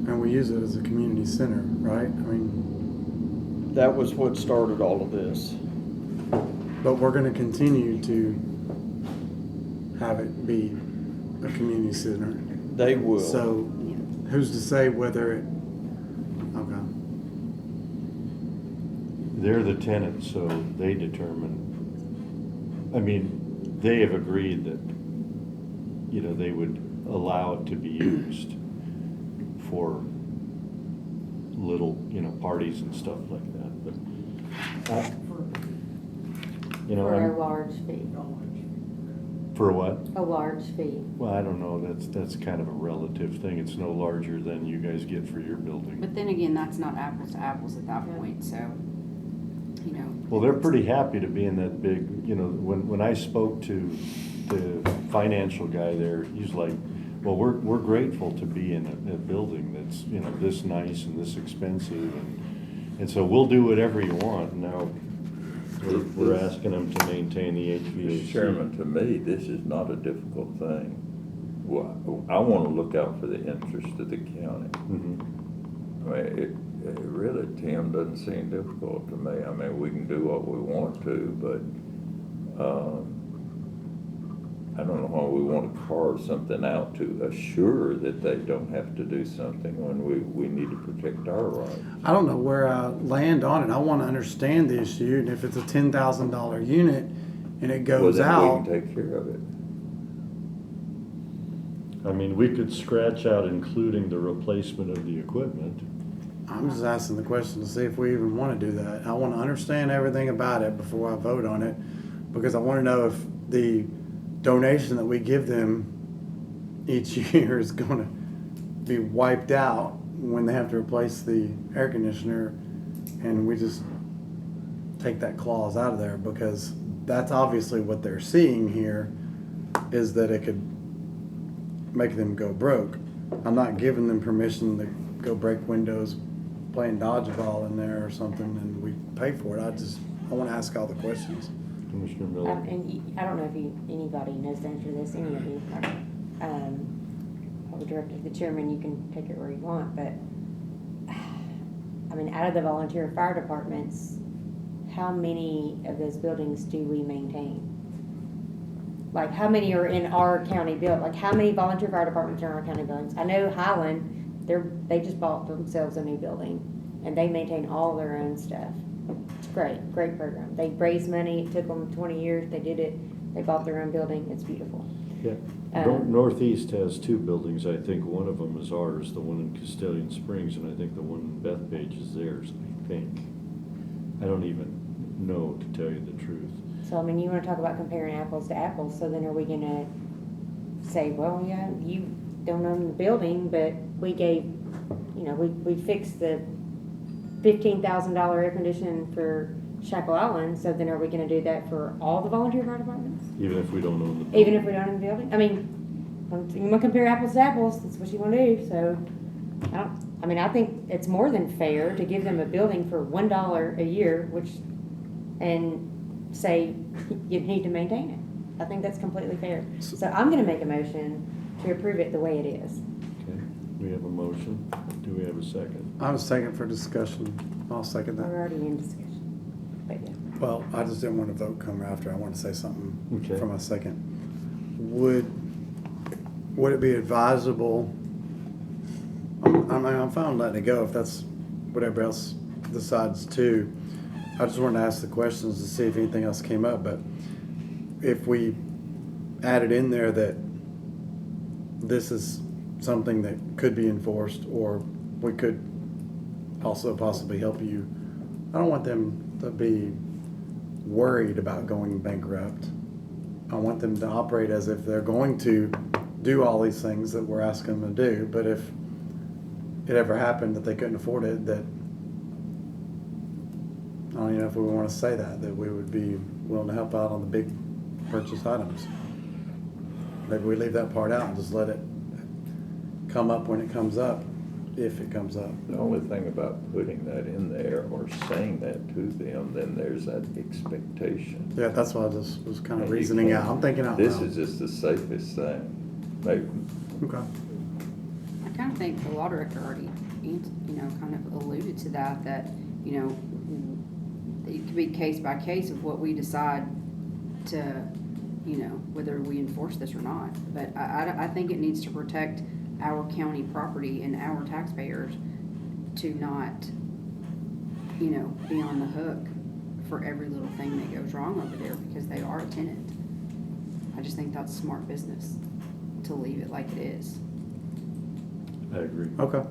And we use it as a community center, right? I mean, That was what started all of this. but we're gonna continue to have it be a community center. They will. So who's to say whether it, okay. They're the tenant, so they determine. I mean, they have agreed that, they would allow it to be used for little, parties and stuff like that, but, For a I'm, large fee. for what? A large fee. Well, I don't know, that's kind of a relative thing. It's no larger than you guys get for your building. But then again, that's not apples to apples at that point, so, Well, they're pretty happy to be in that big, when I spoke to the financial guy there, he's like, well, we're grateful to be in a building that's, this nice and this expensive, and so we'll do whatever you want. Now, we're asking them to maintain the HVAC. Mr. Chairman, to me, this is not a difficult thing. Well, I want to look out for the interest of the county. Mhm. I mean, it really, Tim, doesn't seem difficult to me. I mean, we can do what we want to, but, I don't know why we want to carve something out to assure that they don't have to do something when we need to protect our rights. I don't know where I land on it. I want to understand the issue, and if it's a $10,000 unit and it Well, goes then out, we can take care of it. I mean, we could scratch out including the replacement of the equipment. I'm just asking the question to see if we even want to do that. I want to understand everything about it before I vote on it, because I want to know if the donation that we give them each year is going to be wiped out when they have to replace the air conditioner, and we just take that clause out of there, because that's obviously what they're seeing here, is that it could make them go broke. I'm not giving them permission to go break windows playing dodgeball in there or something and we pay for it. I want to ask all the questions. Commissioner Miller. And I don't know if anybody knows the answer to this, any of you. I would direct it to the chairman, you can take it where you want, but, I mean, out of the volunteer fire departments, how many of those buildings do we maintain? Like, how many are in our county like, how many volunteer fire departments are in our county buildings? I know Highland, they just bought themselves a new building, and they maintain all their own stuff. It's great, great program. They raised money, it took them 20 years, they did it, they bought their own building, it's beautiful. Yeah. Northeast has two buildings. I think one of them is ours, the one in Castellian Springs, and I think the one in Bethpage is theirs, I think. I don't even know, to tell you the truth. So, I mean, you wanna talk about comparing apples to apples, so then are we gonna say, well, yeah, you don't own the building, but we gave, you know, we fixed the $15,000 air conditioning for Shackle Island, so then are we gonna do that for all the volunteer fire departments? Even if we don't own the building. Even if we don't own the building? I mean, you wanna compare apples to apples, that's what you wanna do, so, I think it's more than fair to give them a building for $1 a year, and say, you need to maintain it. I think that's completely fair. So I'm gonna make a motion to approve it the way it is. Okay, we have a motion. Do we have a second? I was second for discussion. I'll second We're that. already in discussion, but yeah. Well, I just didn't want to vote come after. I want to say something Okay. for my second. Would it be advisable? I'm fine letting it go if that's what everybody else decides to. I just wanted to ask the questions to see if anything else came up, but if we added in there that this is something that could be enforced, or we could also possibly help you, I don't want them to be worried about going bankrupt. I want them to operate as if they're going to do all these things that we're asking them to do, but if it ever happened that they couldn't afford it, that I don't even know if we want to say that we would be willing to help out on the big purchase items. Maybe we leave that part out and just let it come up when it comes up, if it comes up. The only thing about putting that in there or saying that to them, then there's that expectation. Yeah, that's why I just was kind of And you reasoning can't- out. I'm thinking out This loud. is just the safest thing. Maybe, Okay. I kind of think the law director already, kind of alluded to that, it could be case by case of what we decide to, whether we enforce this or not. But I think it needs to protect our county property and our taxpayers to not, be on the hook for every little thing that goes wrong over there, because they are a tenant. I just think that's smart business to leave it like it is. I agree. Okay.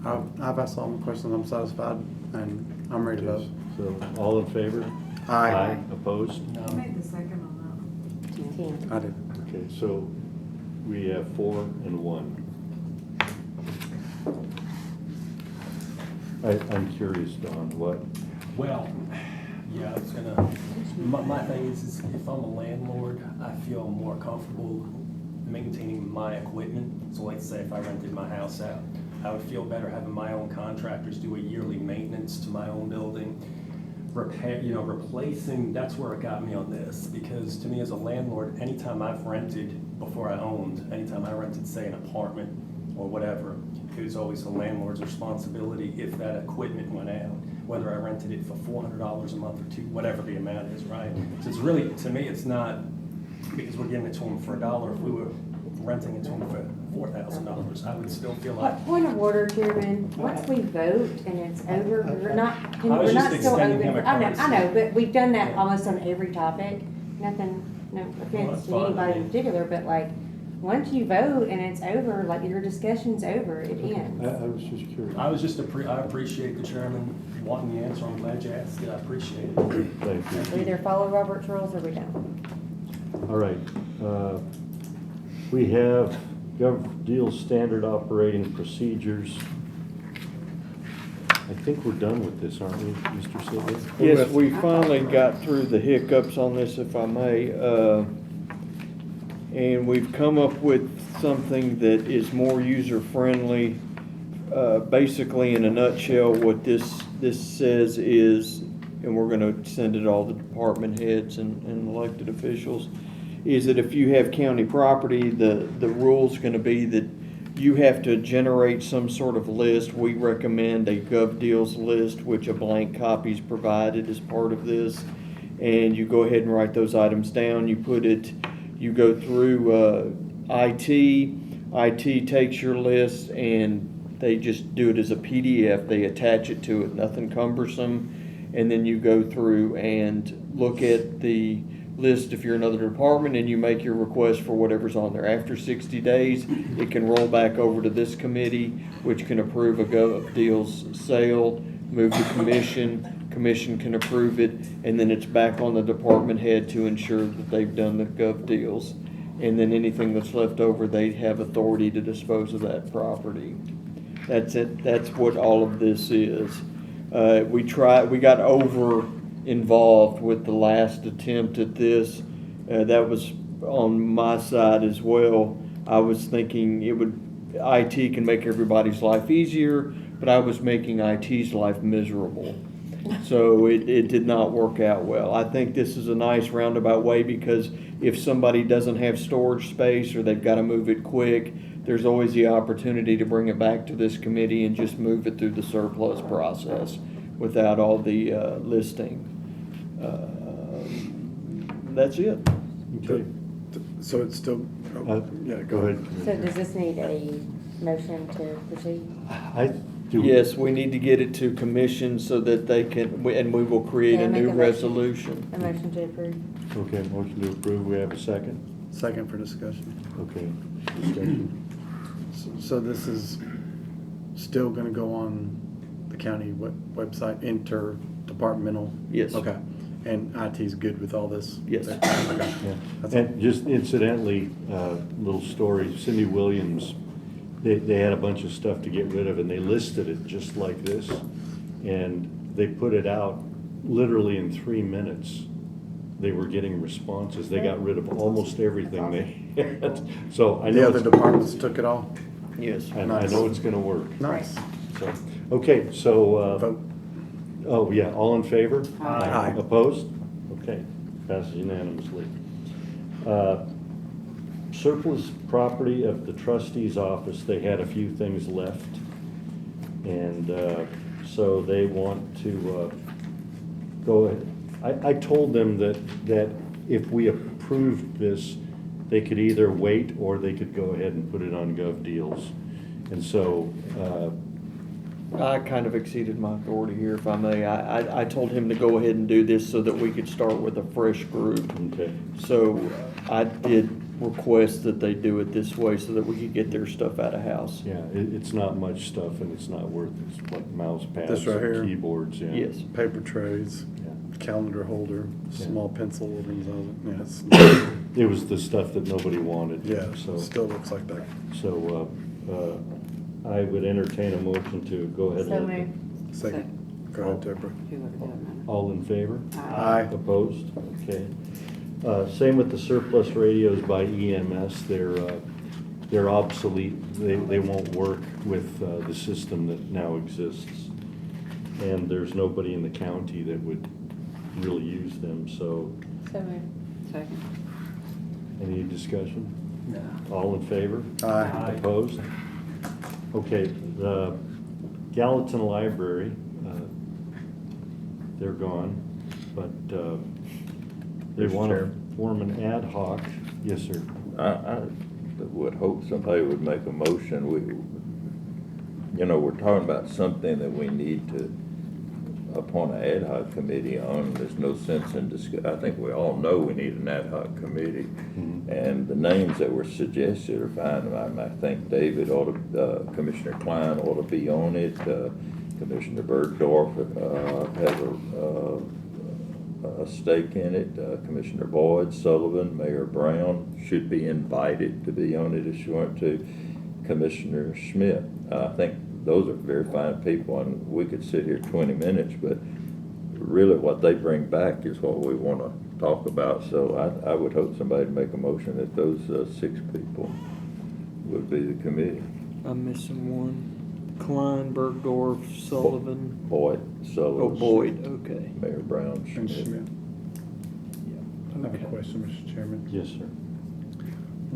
I've asked all my questions. I'm satisfied, and I'm ready to vote. So, all in favor? Aye. Opposed? No. Who made the second on Tim. I did. Okay, so we have 4 and 1. I'm curious, Don, what? Well, yeah, I was my thing is if I'm a landlord, I feel more comfortable maintaining my equipment. So let's say if I rented my house out, I would feel better having my own contractors do a yearly maintenance to my own building. Repair, replacing, that's where it got me on this, because to me as a landlord, anytime I've rented before I owned, anytime I rented, say, an apartment or whatever, it was always the landlord's responsibility if that equipment went out, whether I rented it for $400 a month or whatever the amount is, right? So it's really, to me, it's not because we're giving it to them for $1. If we were renting it to them for $4,000, I would still feel like. Point of order, Chairman, once we vote and it's over, we're not, I was we're just not still extending open. him a I know, courtesy. but we've done that Yeah. almost on every topic. No offense that's to fine. anybody in particular, but like, once you vote and it's over, like your discussion's over, it ends. I was just curious. I was just, I appreciate the chairman wanting the answer. I'm glad you asked it. I appreciate it. Thank We you. either follow Robert's rules or we don't. All right. We have Deal's standard operating procedures. I think we're done with this, aren't we, Mr. Silva? yes, we finally got through the hiccups on this, if I may. And we've come up with something that is more user-friendly. Basically, in a nutshell, what this says is, and we're gonna send it all to department heads and elected officials, is that if you have county property, the rule's gonna be that you have to generate some sort of list. We recommend a Gov Deals list, which a blank copy is provided as part of this. And you go ahead and write those items down. You go through IT. IT takes your list and they just do it as a PDF. They attach it to it, nothing cumbersome. And then you go through and look at the list if you're another department, and you make your request for whatever's on there. After 60 days, it can roll back over to this committee, which can approve a Gov Deals sale, move to commission can approve it, and then it's back on the department head to ensure that they've done the Gov Deals. And then anything that's left over, they have authority to dispose of that property. That's it. That's what all of this is. We got over involved with the last attempt at this. That was on my side as well. I was thinking IT can make everybody's life easier, but I was making IT's life miserable. So it did not work out well. I think this is a nice roundabout way, because if somebody doesn't have storage space or they've got to move it quick, there's always the opportunity to bring it back to this committee and just move it through the surplus process without all the listing. That's it. Okay. So it's still, yeah, go ahead. So does this need a motion to proceed? I do. Yes, we need to get it to commission so that they can, and we will create Can I a make new a motion? resolution. A motion to approve? Okay, motion to approve. We have a second? Second for discussion. Okay. Discussion. So this is still gonna go on the county website, interdepartmental? Yes. Okay, and IT's good with all this? Yes. Okay. Yeah. That's all. And just incidentally, little story, Cindy Williams, they had a bunch of stuff to get rid of, and they listed it just like this. And they put it out literally in 3 minutes. They were getting responses. They got rid of almost everything they had. So I The know, other departments took it all? Yes. and I know it's gonna work. Nice. So, okay, so, Vote. oh, yeah, all in favor? Aye. Opposed? Okay, passes unanimously. Surplus property of the trustee's office, they had a few things left. And so they want to go ahead. I told them that if we approved this, they could either wait or they could go ahead and put it on Gov Deals. And so, I kind of exceeded my authority here, if I may. I told him to go ahead and do this so that we could start with a fresh group. okay, So I did request that they do it this way so that we could get their stuff out of house. yeah, it's not much stuff and it's not worth, it's like mouse pads, This right here? keyboards, yeah. Yes. Paper trays, Yeah. calendar holder, Yeah. small pencil organizer, yeah, It was the stuff that nobody wanted. yeah, So, still looks like that. so, I would entertain a motion to go ahead So and. moved. Second, go ahead, Deborah. Whoever doesn't matter. All in favor? Aye. Opposed? Okay. Same with the surplus radios by EMS. They're obsolete. They won't work with the system that now exists. And there's nobody in the county that would really use them, so So moved. Second. any discussion? No. All in favor? Aye. Opposed? Okay, the Gallatin Library, they're gone, but they Mr. want to Chairman. form an ad hoc. Yes, sir. I would hope somebody would make a motion. We're talking about something that we need to appoint an ad hoc committee on. There's no sense in I think we all know we need an ad hoc committee. Mhm. And the names that were suggested are fine. I think David Commissioner Klein ought to be on it. Commissioner Bergdorf has a stake in it. Commissioner Boyd, Sullivan, Mayor Brown should be invited to be on it if you want to. Commissioner Schmidt. I think those are very fine people, and we could sit here 20 minutes, but really what they bring back is what we want to talk about. So I would hope somebody would make a motion that those 6 people would be the committee. I'm missing one. Klein, Bergdorf, Sullivan. Boyd, Sullivan. Oh, Boyd, okay. Mayor Brown, And Schmidt. Schmidt. I have a question, Mr. Chairman. Yes, sir.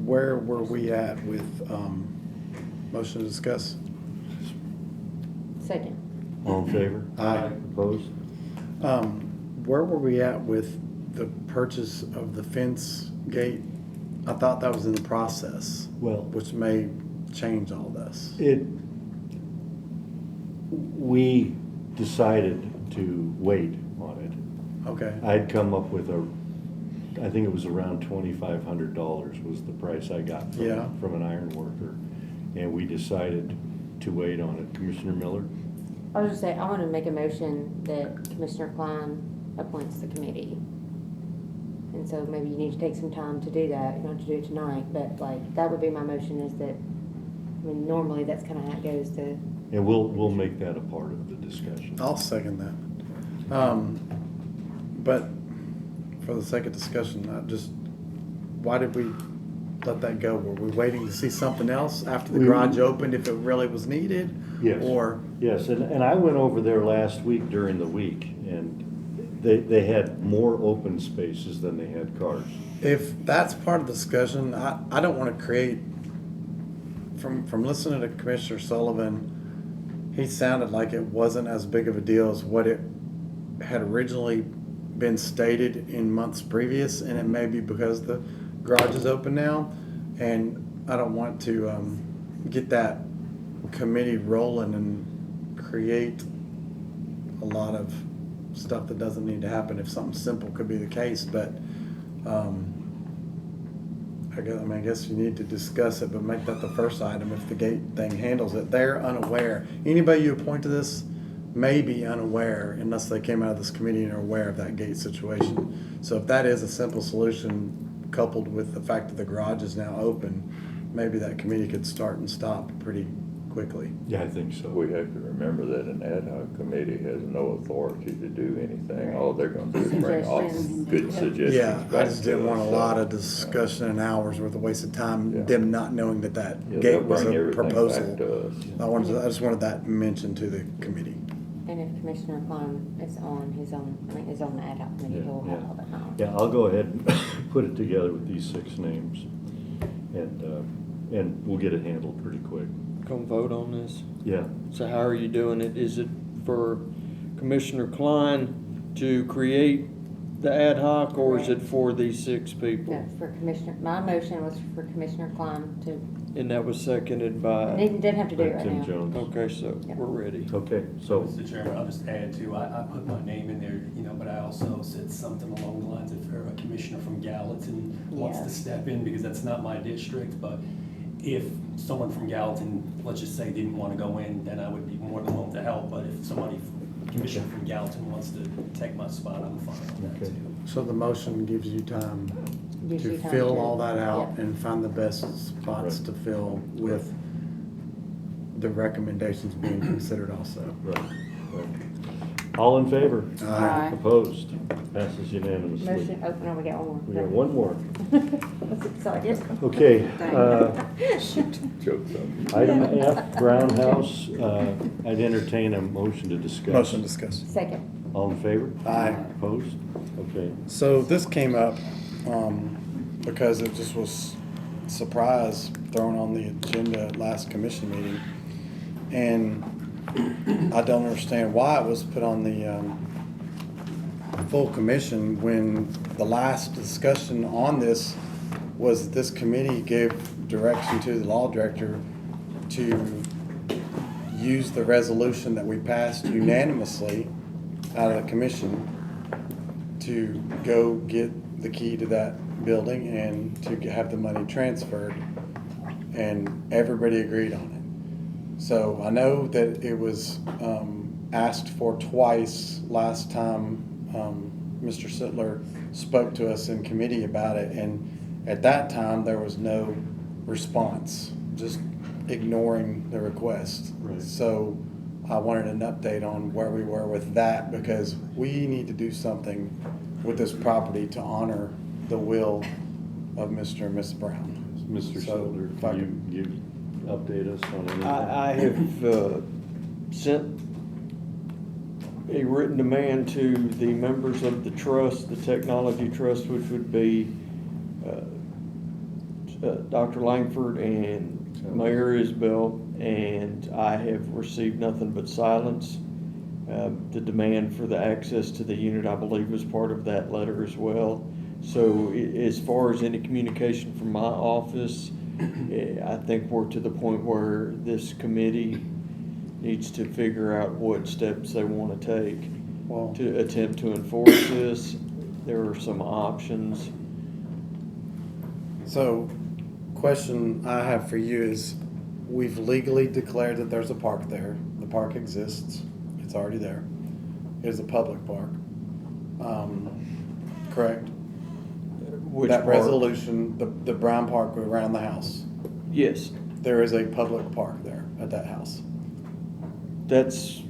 Where were we at with, motion to discuss? Second. All in favor? Aye. Opposed? Where were we at with the purchase of the fence gate? I thought that was in the process, Well, which may change all this. we decided to wait on it. Okay, I'd come up with I think it was around $2,500 was the price I got Yeah. from an iron worker. And we decided to wait on it. Commissioner Miller? I was just saying, I want to make a motion that Commissioner Klein appoints the committee. And so maybe you need to take some time to do that. You don't have to do it tonight, but like, that would be my motion is that, I mean, normally that's kind of how it goes to, And we'll make that a part of the discussion. I'll second that. But for the sake of discussion, why did we let that go? Were we waiting to see something else after the garage opened if it really was needed? Yes. Or, Yes, and I went over there last week during the week, and they had more open spaces than they had cars. if that's part of the discussion, I don't want to create, from listening to Commissioner Sullivan, he sounded like it wasn't as big of a deal as what it had originally been stated in months previous, and it may be because the garage is open now, and I don't want to get that committee rolling and create a lot of stuff that doesn't need to happen if something simple could be the case, but I guess you need to discuss it, but make that the first item if the gate thing handles it. They're unaware. Anybody you appoint to this may be unaware unless they came out of this committee and are aware of that gate situation. So if that is a simple solution coupled with the fact that the garage is now open, maybe that committee could start and stop pretty quickly. Yeah, I think so. We have to remember that an ad hoc committee has no authority to do anything. All they're gonna do is bring all Suggestions. good suggestions Yeah, I back just to didn't want a us, lot so, of discussion and hours worth of wasted time, Yeah. them not knowing that yeah, they'll gate was bring a everything back proposal. to us. I just wanted that mentioned to the committee. and if Commissioner Klein is on his own, I mean, is on the ad hoc committee, Yeah, he'll have yeah. all that knowledge. Yeah, I'll go ahead and put it together with these 6 names, and we'll get it handled pretty quick. Come vote on this. Yeah, So how are you doing it? Is it for Commissioner Klein to create the ad hoc, or is it for these 6 people? No, for Commissioner, my motion was for Commissioner Klein to, And that was seconded by, didn't have to do it right Tim now. Jones. okay, so Yeah. we're ready. Okay, so, Mr. Chairman, I'll just add too, I put my name in there, but I also said something along the lines of a commissioner from Gallatin wants to Yeah. step in, because that's not my district, but if someone from Gallatin, let's just say, didn't want to go in, then I would be more than willing to help, but if somebody, commissioner from Gallatin wants to take my spot, I'm fine with that Okay. too. So the motion gives you time Gives to you time fill to- all that out yeah. and find the best spots Right. to fill with the recommendations being considered also. right, right. All in favor? Aye. Opposed? Passes unanimously. Motion, oh, no, we got one more. We got one more. That's exciting. Okay, Joke's on you. item F, Brown House, I'd entertain a motion to discuss. Motion to discuss. Second. All in favor? Aye. Opposed? Okay. So this came up because it just was surprise thrown on the agenda at last commission meeting. And I don't understand why it was put on the full commission when the last discussion on this was that this committee gave direction to the law director to use the resolution that we passed unanimously out of the commission to go get the key to that building and to have the money transferred. And everybody agreed on it. So I know that it was asked for twice last time Mr. Sittler spoke to us in committee about it. And at that time, there was no response, just ignoring the request. Right. So I wanted an update on where we were with that, because we need to do something with this property to honor the will of Mr. and Miss Brown. Mr. So, Souther, if I can you update us on anything? I have sent a written demand to the members of the trust, the technology trust, which would be Dr. Langford and Mayor Isbell, and I have received nothing but silence. The demand for the access to the unit, I believe, was part of that letter as well. So as far as any communication from my office, I think we're to the point where this committee needs to figure out what steps they want to take Well, to attempt to enforce this. There are some options. so, question I have for you is, we've legally declared that there's a park there. The park exists. It's already there. It is a public park. Correct? Which That part? resolution, the brown park around the house, Yes, there is a public park there at that house. that's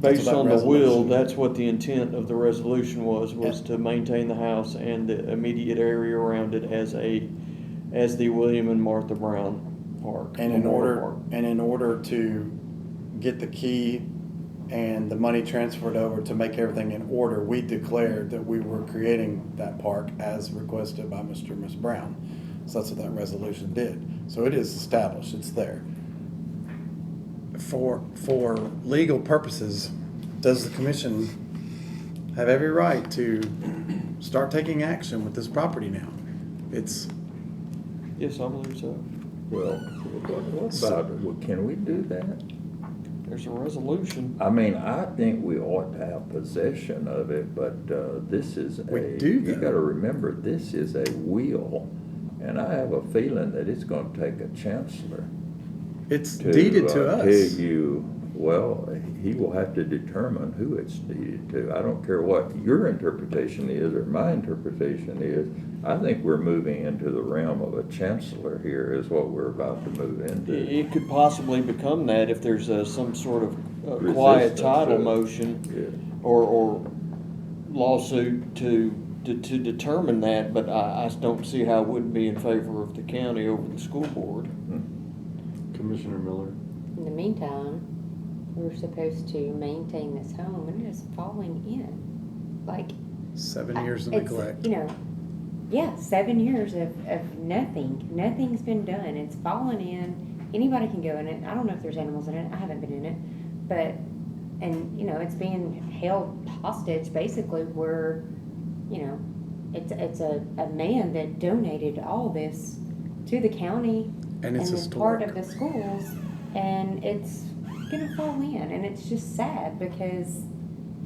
That's based what on that the will. resolution- That's what the intent of the resolution was Yeah. to maintain the house and the immediate area around it as the William and Martha Brown Park. And in Memorial order, Park. and in order to get the key and the money transferred over to make everything in order, we declared that we were creating that park as requested by Mr. and Ms. Brown. So that's what that resolution did. So it is established, it's there. For legal purposes, does the commission have every right to start taking action with this property now? It's, Yes, I believe so. Well, what about, well, can we do that? There's a resolution. I mean, I think we ought to have possession of it, but this is We do, you though. gotta remember, this is a will, and I have a feeling that it's gonna take a chancellor it's deeded to tell us. you, well, he will have to determine who it's deeded to. I don't care what your interpretation is or my interpretation is. I think we're moving into the realm of a chancellor here is what we're about to move into. It could possibly become that if there's some sort of quiet Resistance title to it. motion Yeah. or lawsuit to determine that, but I don't see how it wouldn't be in favor of the county over the school board. Commissioner Miller? In the meantime, we're supposed to maintain this home and it is falling in. Like, 7 years of it's, neglect. you know, yeah, 7 years of nothing. Nothing's been done. It's fallen in. Anybody can go in it. I don't know if there's animals in it. I haven't been in it. But, and, you know, it's being held hostage basically where, you know, it's a man that donated all this to the county And it's it's part historic. of the schools, and it's gonna fall in, and it's just sad because,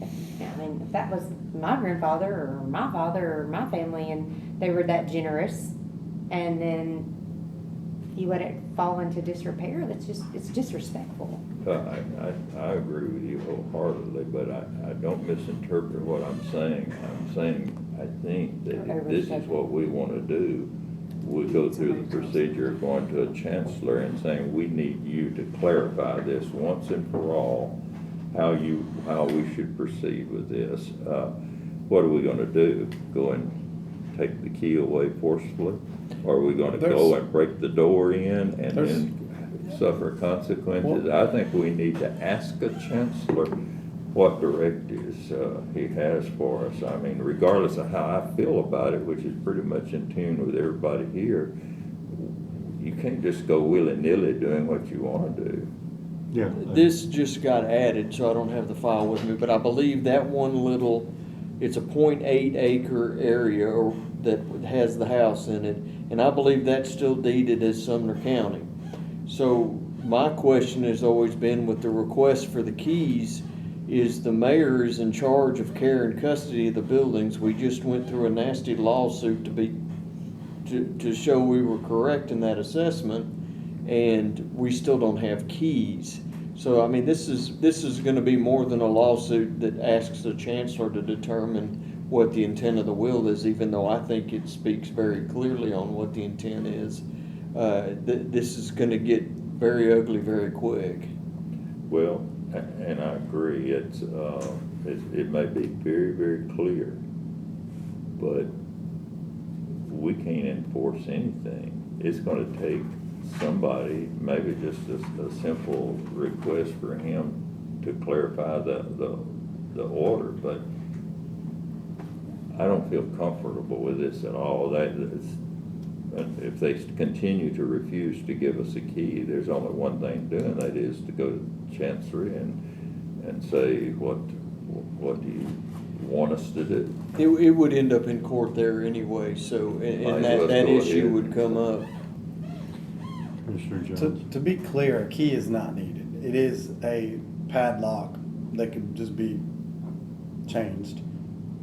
I mean, if that was my grandfather or my father or my family, and they were that generous, and then you let it fall into disrepair, it's disrespectful. I agree with you wholeheartedly, but I don't misinterpret what I'm saying. I'm saying, I think that if this is what we wanna do, we go through the procedure of going to a chancellor and saying, we need you to clarify this once and for all, how we should proceed with this. What are we gonna do? Go and take the key away forcefully? Or are we gonna go and break the door in and then suffer consequences? I think we need to ask a chancellor what directives he has for us. I mean, regardless of how I feel about it, which is pretty much in tune with everybody here, you can't just go willy-nilly doing what you want to do. Yeah. This just got added, so I don't have the file with me, but I believe that one little, it's a .8 acre area or that has the house in it, and I believe that's still deeded as Sumner County. So my question has always been with the request for the keys, is the mayor is in charge of care and custody of the buildings. We just went through a nasty lawsuit to show we were correct in that assessment, and we still don't have keys. So, I mean, this is gonna be more than a lawsuit that asks the chancellor to determine what the intent of the will is, even though I think it speaks very clearly on what the intent is. This is gonna get very ugly very quick. Well, and I agree, it may be very, very clear, but we can't enforce anything. It's gonna take somebody, maybe just a simple request for him to clarify the the order, but I don't feel comfortable with this at all. If they continue to refuse to give us a key, there's only one thing doing, that is to go to Chancery and say, what do you want us to do? It would end up in court there anyway, so, Might and as well that go issue ahead. would come up. Commissioner To, Jones? to be clear, a key is not needed. It is a padlock that could just be changed.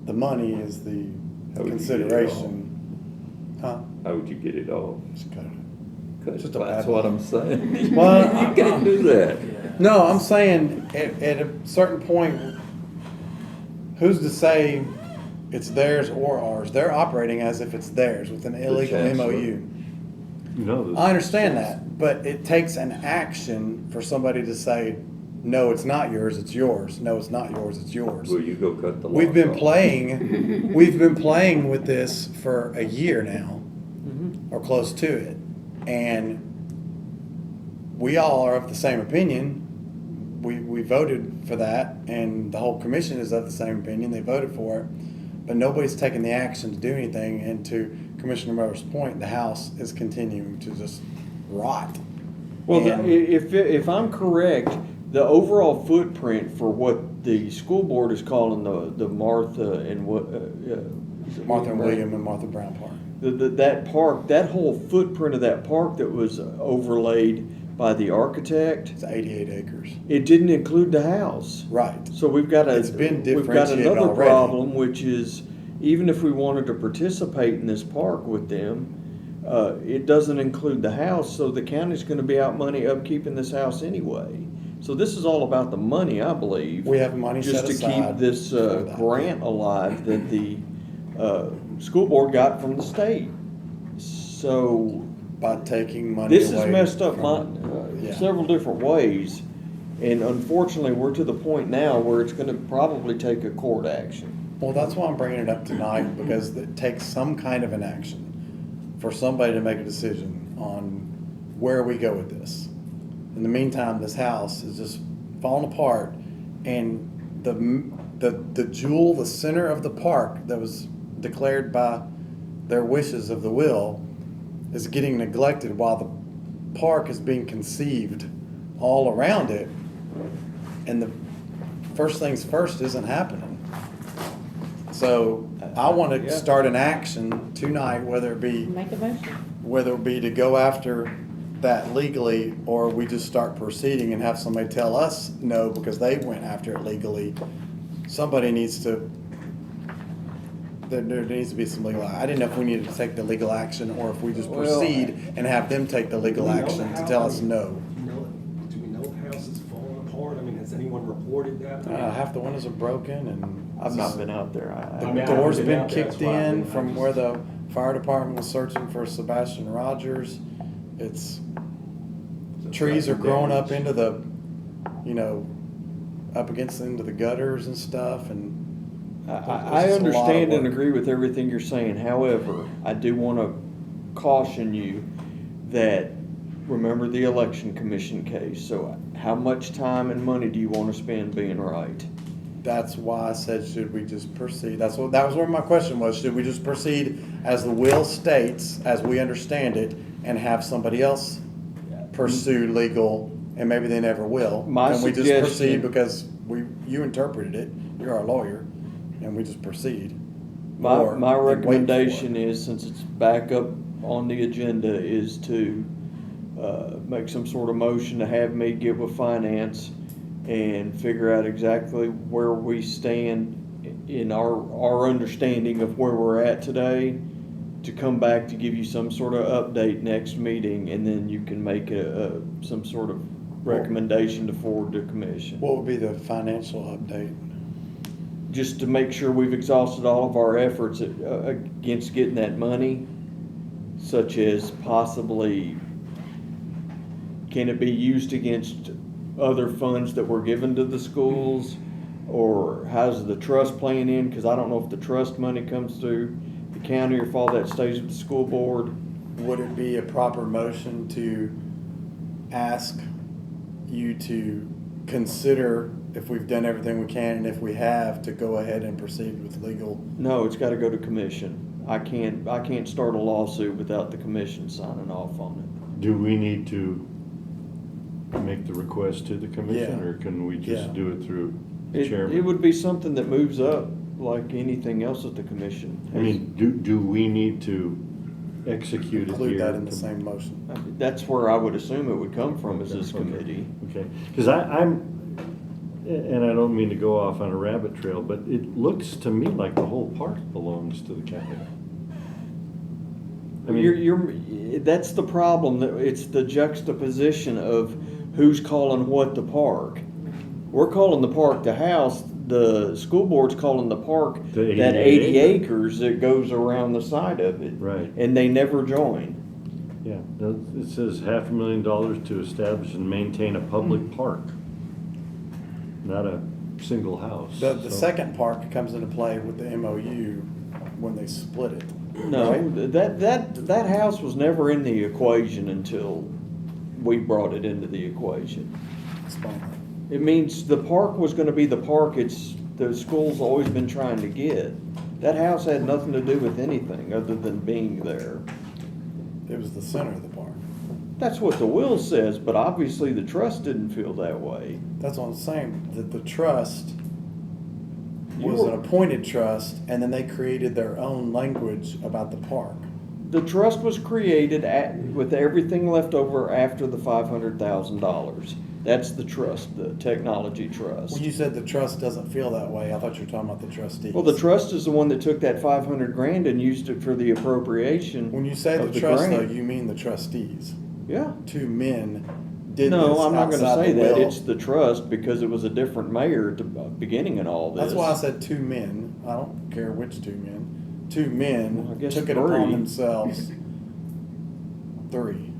The money is the How would you get it consideration. Huh? How would you get it off? Just cut it. 'Cause Just a that's padlock. what I'm saying. Well, You can't do that. No, I'm saying at a certain point, who's to say it's theirs or ours? They're operating as if it's theirs with an illegal chancellor. MOU. You know, I understand that, but it takes an action for somebody to say, no, it's not yours, it's yours. No, it's not yours, it's yours. Will you go cut the lock We've been off? we've been playing with this for a year now, or close to it. And we all are of the same opinion. We voted for that, and the whole commission is of the same opinion. They voted for it, but nobody's taking the action to do anything. And to Commissioner Miller's point, the House is continuing to just rot. Well, And- if I'm correct, the overall footprint for what the school board is calling the Martha and what, is it Martha and William and Martha Brown Park. That park, that whole footprint of that park that was overlaid by the architect, It's 88 acres. it didn't include the house. Right. So we've got It's been we've got differentiated another already. problem, which is even if we wanted to participate in this park with them, it doesn't include the house, so the county's gonna be out money upkeeping this house anyway. So this is all about the money, I believe. We have money set Just to aside keep this for that. grant alive that the school board got from the state. So By taking money away. this has messed up yeah. several different ways. And unfortunately, we're to the point now where it's gonna probably take a court action. Well, that's why I'm bringing it up tonight, because it takes some kind of an action for somebody to make a decision on where we go with this. In the meantime, this house is just falling apart, and the jewel, the center of the park that was declared by their wishes of the will, is getting neglected while the park is being conceived all around it, and the first things first isn't happening. So I want to Yeah. start an action tonight, whether it be to go after that legally, or we just start proceeding and have somebody tell us no because they went after it legally. Somebody needs to, there needs to be some legal, I didn't know if we needed to take the legal action or if we just Well, proceed and have them take the legal Do we know action to how- tell us no. Do we know if houses falling apart? I mean, has anyone reported that? Half the windows are broken and. I've not been out there. The I mean, I haven't door's been been out there, kicked that's why I in mean, I from just- where the fire department was searching for Sebastian Rogers. It's, trees are growing up into the, up into the gutters and stuff, and I There's just a lot of understand and work. agree with everything you're saying. However, I do want to caution you that, remember the election commission case. So how much time and money do you want to spend being right? that's why I said, should we just proceed? That was where my question was. Should we just proceed as the will states, as we understand it, and have somebody else pursue legal, and maybe they never will? My And we just suggestion- proceed because you interpreted it, you're our lawyer, and we just proceed? Or My wait for it. recommendation is, since it's back up on the agenda, is to make some sort of motion to have me get with finance and figure out exactly where we stand in our understanding of where we're at today, to come back to give you some sort of update next meeting, and then you can make some sort of recommendation to forward to commission. What would be the financial update? Just to make sure we've exhausted all of our efforts against getting that money, such as possibly, can it be used against other funds that were given to the schools? Or how's the trust playing in? Because I don't know if the trust money comes through the county or if all that stays with the school board. Would it be a proper motion to ask you to consider if we've done everything we can, and if we have, to go ahead and proceed with legal. No, it's gotta go to commission. I can't start a lawsuit without the commission signing off on it. Do we need to make the request to the commission, Yeah. or can we just Yeah. do it through the It chairman? would be something that moves up like anything else at the commission. I mean, do we need to execute it here? Include that in the same motion. That's where I would assume it would come from, is this committee. Okay, because I'm, and I don't mean to go off on a rabbit trail, but it looks to me like the whole park belongs to the county. I mean, That's the problem, that it's the juxtaposition of who's calling what the park. We're calling the park the house, the school board's calling the park The that 80 80 acres that goes around the side of it. Right. And they never join. yeah, it says $500,000 to establish and maintain a public park, not a single house. The So- second part comes into play with the MOU when they split it. No, right? that house was never in the equation until we brought it into the equation. Explain that. It means the park was gonna be the park the school's always been trying to get. That house had nothing to do with anything other than being there. It was the center of the park. That's what the will says, but obviously the trust didn't feel that way. That's what I'm saying, that the trust You was an were- appointed trust, and then they created their own language about the park. The trust was created with everything left over after the $500,000. That's the trust, the technology trust. When you said the trust doesn't feel that way, I thought you were talking about the trustees. Well, the trust is the one that took that 500 grand and used it for the appropriation. When you say of the trust, though, grant. you mean the trustees. Yeah. Two men did this No, I'm not gonna outside say the that. will. It's the trust because it was a different mayor at the beginning in all this. That's why I said two men. I don't care which two men. Two men Well, I guess took it upon three. themselves. Three.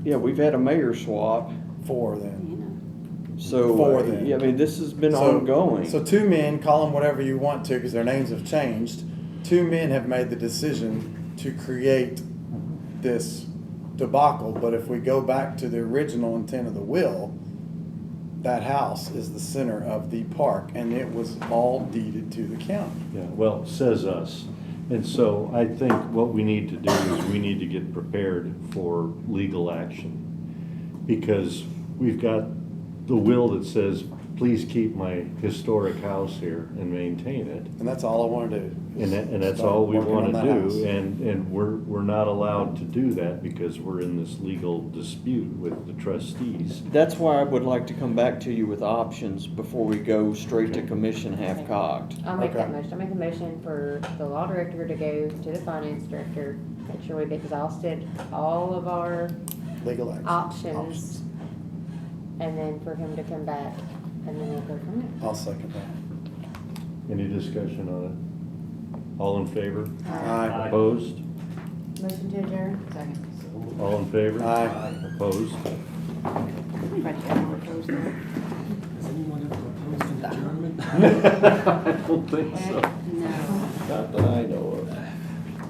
Yeah, we've had a mayor swap, Four then. You know, so, Four then. yeah, I mean, this has been So- ongoing. So two men, call them whatever you want to because their names have changed. Two men have made the decision to create this debacle. But if we go back to the original intent of the will, that house is the center of the park and it was all deeded to the county. Yeah, well, says us. And so I think what we need to do is we need to get prepared for legal action. Because we've got the will that says, please keep my historic house here and maintain it. And that's all I want to do. is And that's start all we working want on to that house. do. And we're not allowed to do that because we're in this legal dispute with the trustees. That's why I would like to come back to you with options before we go straight to commission half-cocked. I'll make that Okay. motion. I'll make a motion for the law director to go to the finance director, make sure we've exhausted all of our Legal action. options, and then for him to come back, and then we'll go from there. I'll second that. Any discussion on it? All in favor? Aye. Opposed? Motion to adjourn? second. All in favor? Aye. Opposed? Anybody ever oppose that? Has anyone ever proposed an adjournment? I don't think so. Heck, no. Not that